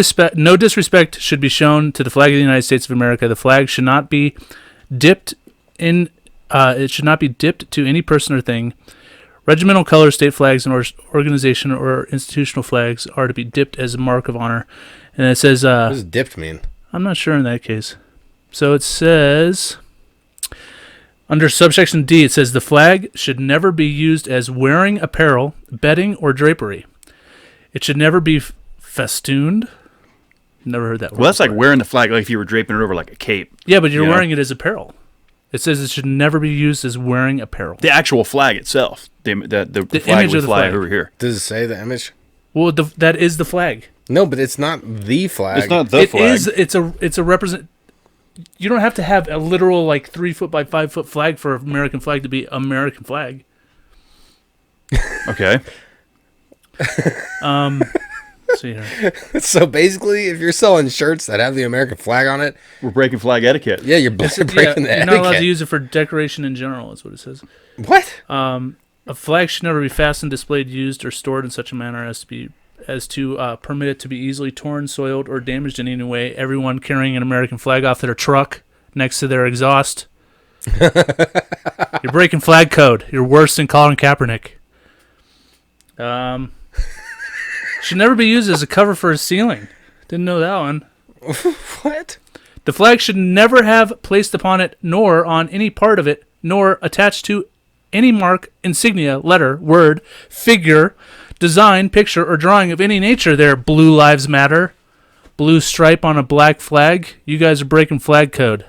disrespect should be shown to the flag of the United States of America. The flag should not be dipped in. It should not be dipped to any person or thing. Regimental colors, state flags, and organization or institutional flags are to be dipped as a mark of honor. And it says. What does dipped mean? I'm not sure in that case. So it says. Under subsection D, it says the flag should never be used as wearing apparel, bedding, or drapery. It should never be festooned. Never heard that word. Well, that's before. like wearing the flag like if you were draping it over like a cape. Yeah, but you're you know? wearing it as apparel. It says it should never be used as wearing apparel. The actual flag itself. The flag image we of the fly flag. over here. Does it say the image? Well, that is the flag. No, but it's not the flag. It's not the It flag. is. It's a represent. You don't have to have a literal like 3 foot by 5 foot flag for an American flag to be American flag. Okay. Let's see here. So basically, if you're selling shirts that have the American flag on it, We're breaking flag etiquette. yeah, you're breaking the You're not allowed to etiquette. use it for decoration in general. Is what it says. What? A flag should never be fastened, displayed, used, or stored in such a manner as to permit it to be easily torn, soiled, or damaged in any way. Everyone carrying an American flag off their truck next to their exhaust. You're breaking flag code. You're worse than Colin Kaepernick. Should never be used as a cover for a ceiling. Didn't know that one. What? The flag should never have placed upon it, nor on any part of it, nor attached to any mark, insignia, letter, word, figure, design, picture, or drawing of any nature there. Blue Lives Matter. Blue stripe on a black flag. You guys are breaking flag code.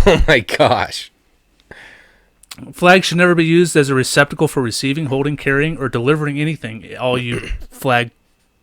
Oh my gosh. Flag should never be used as a receptacle for receiving, holding, carrying, or delivering anything. All you flag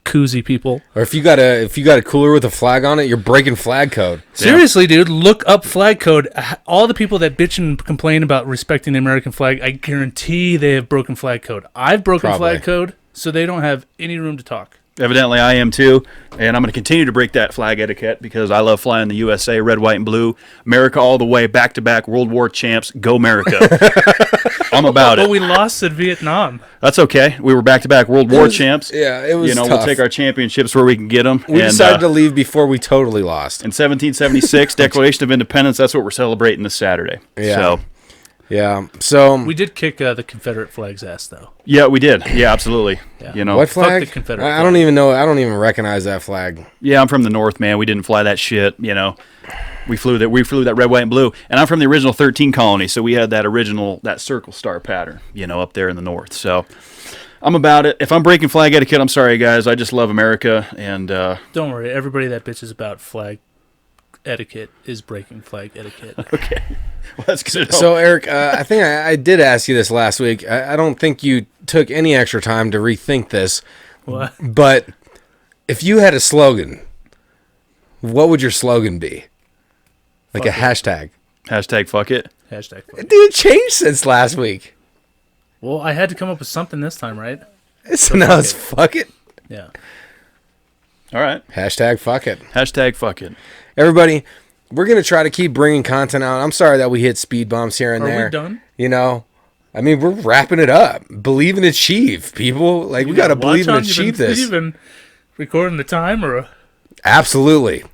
koozie people. Or if you got a cooler with a flag on it, you're breaking flag code. Seriously, dude, look up flag code. All the people that bitch and complain about respecting the American flag, I guarantee they have broken flag code. I've broken Probably. flag code, so they don't have any room to talk. Evidently, I am too, and I'm going to continue to break that flag etiquette because I love flying the USA, red, white, and blue. America all the way, back to back, World War champs, go America. I'm about But it. we lost at Vietnam. That's okay. We were back to back World War champs. Yeah, it was You know, tough. we'll take our championships where we can get them. We decided to leave before we totally lost. In 1776, Declaration of Independence. That's what we're celebrating this Saturday. Yeah. So, Yeah. So We did kick the Confederate flag's ass, though. yeah, we did. Yeah, absolutely. Yeah. You know, what Fuck flag? the Confederate I don't even know. I don't even recognize that flag. yeah, I'm from the North, man. We didn't fly that shit. You know, we flew that red, white, and blue. And I'm from the original 13 colony, so we had that circle star pattern. You know, up there in the North. So I'm about it. If I'm breaking flag etiquette, I'm sorry, guys. I just love America, and Don't worry. Everybody that bitches about flag etiquette is breaking flag etiquette. okay. Well, that's good. to know. So Eric, I think I did ask you this last week. I don't think you took any extra time to rethink this. What? But if you had a slogan, what would your slogan be? Like Fuck a it. hashtag. Hashtag fuck it. Hashtag fuck it. Dude, it changed since last week. Well, I had to come up with something this time, right? So now it's fuck it. Yeah. All right. Hashtag fuck it. Hashtag fuck it. Everybody, we're going to try to keep bringing content out. I'm sorry that we hit speed bumps here and Are there. we done? You know, I mean, we're wrapping it up. Believe and achieve, people. Like, we got to believe and achieve this. You been recording the time, or Absolutely.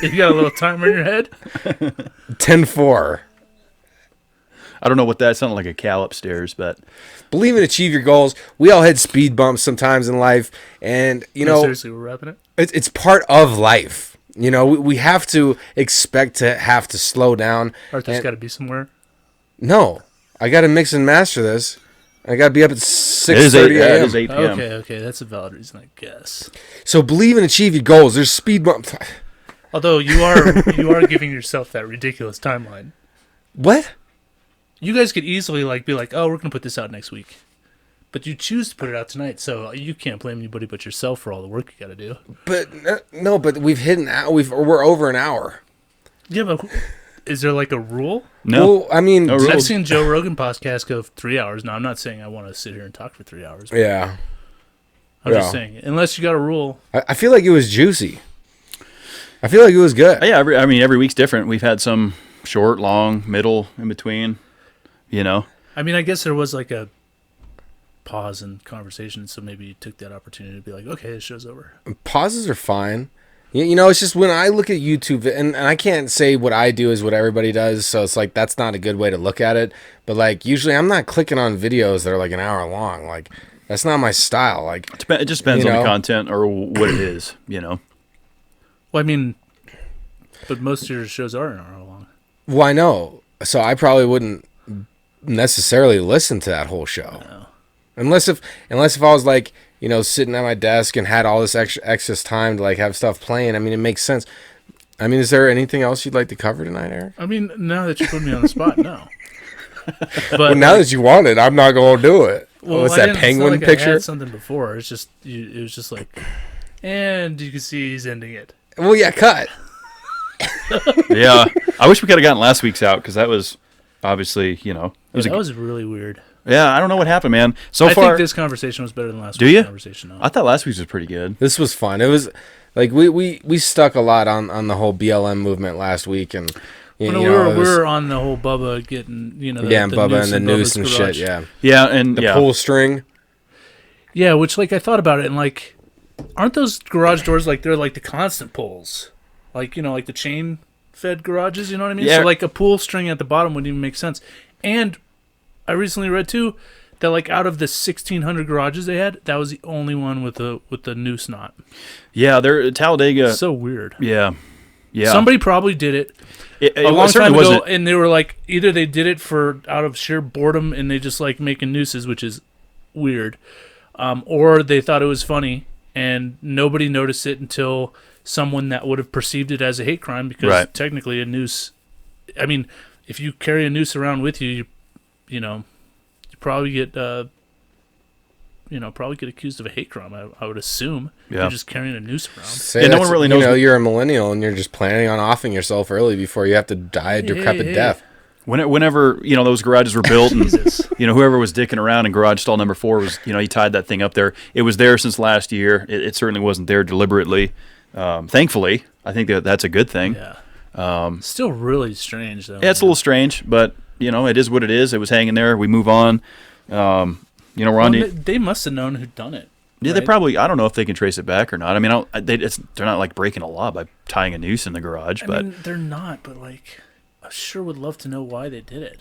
you got a little timer in your head? 10-4. I don't know what that sounded like, a cow upstairs, but Believe and achieve your goals. We all hit speed bumps sometimes in life, and seriously, we're wrapping it. it's part of life. We have to expect to have to slow down. Arthur's got to be somewhere. No, I got to mix and master this. I got to be up at 6:30 it is 8 a.m. p.m. Okay, that's a valid reason, I guess. So believe and achieve your goals. There's speed bumps. Although you are giving yourself that ridiculous timeline. What? You guys could easily be like, oh, we're gonna put this out next week, but you choose to put it out tonight, so you can't blame anybody but yourself for all the work you got to do. But no, but we've hit an hour. We're over an hour. Yeah, but is there like a rule? No, Well, I mean, No I've rules. seen Joe Rogan podcast go 3 hours. Now, I'm not saying I want to sit here and talk for 3 hours. But yeah. I'm just saying, unless you got a rule. I feel like it was juicy. I feel like it was good. Yeah, every week's different. We've had some short, long, middle, in between. I mean, I guess there was like a pause in conversation, so maybe you took that opportunity to be like, okay, this show's over. Pauses are fine. It's just when I look at YouTube, and I can't say what I do is what everybody does, so it's like that's not a good way to look at it. But like usually I'm not clicking on videos that are like an hour long. Like that's not my style. Like It just depends on the content or what it is. Well, I mean, but most of your shows are an hour long. Well, I know. So I probably wouldn't necessarily listen to that whole show. No. Unless if I was like, sitting at my desk and had all this excess time to like have stuff playing. I mean, it makes sense. I mean, is there anything else you'd like to cover tonight, Eric? I mean, now that you put me on the spot, no. But Well, now that you want it, I'm not going to do it. What's I that didn't- penguin it's not like I picture? had something before. It's just it was just like, and you can see he's ending it. Well, yeah, cut. Yeah, I wish we could have gotten last week's out because that was obviously, it was That was really weird. yeah. I don't know what happened, man. So I far, think this conversation was better than last Do week's you? conversation. No. I thought last week's was pretty good. This was fun. It was like we stuck a lot on the whole BLM movement last week, and we it was- were on the whole Bubba getting the Bubba noose and the in noose Bubba's and garage. shit. Yeah, Yeah, and the pull string. Yeah, which I thought about it and aren't those garage doors they're like the constant pulls, like the chain fed garages? You know what I mean? Yeah. So a pull string at the bottom wouldn't even make sense. And I recently read too that out of the 1,600 garages they had, that was the only one with the noose knot. Yeah, they're Talladega. So weird. Yeah. Somebody probably did it. It A long time certainly ago, wasn't. and they were either they did it out of sheer boredom and they just making nooses, which is weird, or they thought it was funny and nobody noticed it until someone that would have perceived it as a hate crime because technically a noose. I mean, if you carry a noose around with you, you probably get accused of a hate crime. I would assume. Yeah. You're just carrying a noose around. Say Yeah, no that's- one really knows You know, what- you're a millennial and you're just planning on offing yourself early before you have to die a decrepit Hey. death. Whenever those garages were built, and Jesus. whoever was dicking around in garage stall number 4 was, he tied that thing up there. It was there since last year. It certainly wasn't there deliberately. Thankfully, I think that's a good thing. Yeah. Still really strange though. Yeah, it's a little strange, but it is what it is. It was hanging there. We move on. We're on. Well, they must have known who'd done it. Yeah, they right? probably. I don't know if they can trace it back or not. I mean, they're not breaking a law by tying a noose in the garage, I but mean, they're not. But I sure would love to know why they did it.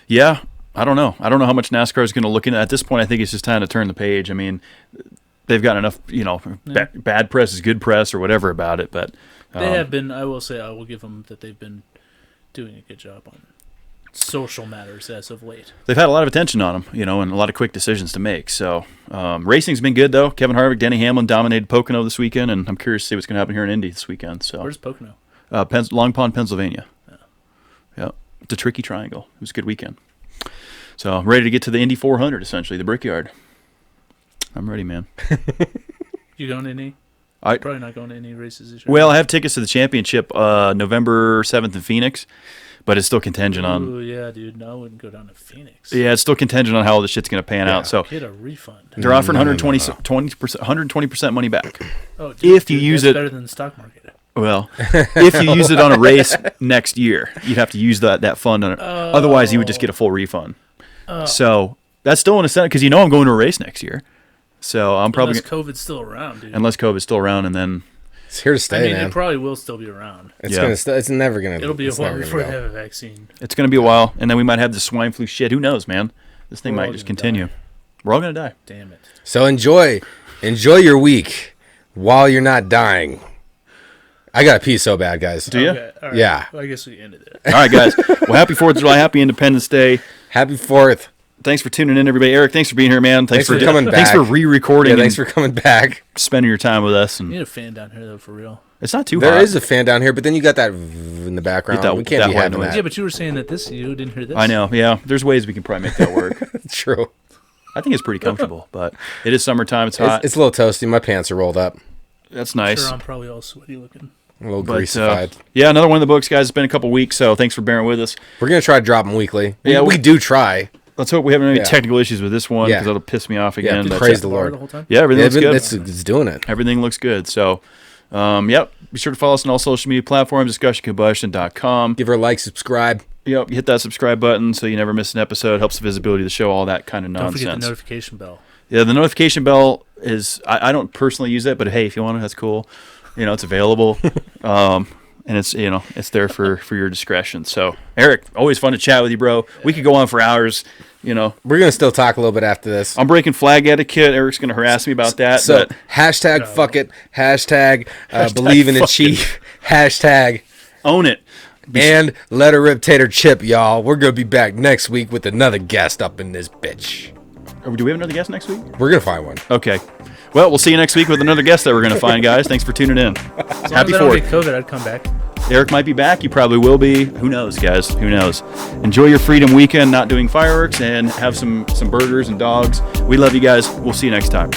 yeah, I don't know. I don't know how much NASCAR is going to look into. At this point, I think it's just time to turn the page. I mean, they've got enough. Bad press is good press or whatever about it, but They have been. I will say, I will give them that they've been doing a good job on social matters as of late. they've had a lot of attention on them, and a lot of quick decisions to make. So racing's been good though. Kevin Harvick, Denny Hamlin dominated Pocono this weekend, and I'm curious to see what's going to happen here in Indy this weekend. So Where's Pocono? Long Pond, Pennsylvania. Yeah, it's a tricky triangle. It was a good weekend. So I'm ready to get to the Indy 400, essentially the Brickyard. I'm ready, man. You going to any? I Probably not going to any races this year. well, I have tickets to the championship November 7th in Phoenix, but it's still contingent on. Ooh, yeah, dude. No, I wouldn't go down to Phoenix. Yeah, it's still contingent on how all this shit's going to pan out. So Get a refund. they're offering 120% money back. Oh, dude, If you use that's it- better than the stock market. Well, if you use it on a race next year, you'd have to use that fund on it. Otherwise, you would just get a full refund. So that's still an incentive because I'm going to a race next year. So I'm probably Unless COVID's still around, dude. unless COVID's still around, and then It's here to stay, I mean, man. it probably will still be around. It's it's never gonna. It'll be a it's while never before gonna they go. have a vaccine. It's going to be a while, and then we might have the swine flu shit. Who knows, man? This thing We're might all just gonna continue. die. We're all going to die. Damn it. So enjoy your week while you're not dying. I gotta pee so bad, guys. Do you? Okay, all right. Yeah. Well, I guess we ended it. All right, guys. Well, happy 4th of July. Happy Independence Day. Happy 4th. Thanks for tuning in, everybody. Eric, thanks for being here, man. Thanks for coming Thanks back. for re-recording. Yeah, thanks for coming back. spending your time with us. We And need a fan down here, though, for real. it's not too There hot. is a fan down here, but then you got that in the background. Get that- We can't that be white having noise. that. Yeah, but you were saying that you didn't hear this. I know. Yeah, there's ways we can probably make that work. True. I think it's pretty comfortable, but it is summertime. It's hot. It's a little toasty. My pants are rolled up. That's nice. Sure, I'm probably all sweaty looking. A little But, greasified. yeah, another one of the books, guys. It's been a couple weeks, so thanks for bearing with us. We're gonna try to drop them weekly. Yeah, we do try. Let's hope we haven't any Yeah. technical issues with this one Yeah. because that'll piss me off again. Yeah, but, praise the The Lord. whole time? yeah, everything looks good. It's doing it. Everything looks good. So, yep. Be sure to follow us on all social media platforms, discussioncombustion.com. Give her a like, subscribe. Yep, hit that subscribe button so you never miss an episode. Helps the visibility of the show, all that kind of Don't nonsense. forget the notification bell. Yeah, the notification bell is, I don't personally use it, but hey, if you want to, that's cool. It's available. And it's, it's there for your discretion. So, Eric, always fun to chat with you, bro. We could go on for hours, We're gonna still talk a little bit after this. I'm breaking flag etiquette. Eric's going to harass me about that. So but hashtag fuck it. Hashtag believe in a fuck chief. Hashtag own it. and let her rip tater chip, y'all. We're gonna be back next week with another guest up in this bitch. Do we have another guest next week? We're gonna find one. Okay. Well, we'll see you next week with another guest that we're going to find, guys. Thanks for tuning in. As long Happy as I don't 4th. get COVID, I'd come back. Eric might be back. You probably will be. Who knows, guys? Who knows? Enjoy your freedom weekend, not doing fireworks, and have some burgers and dogs. We love you guys. We'll see you next time.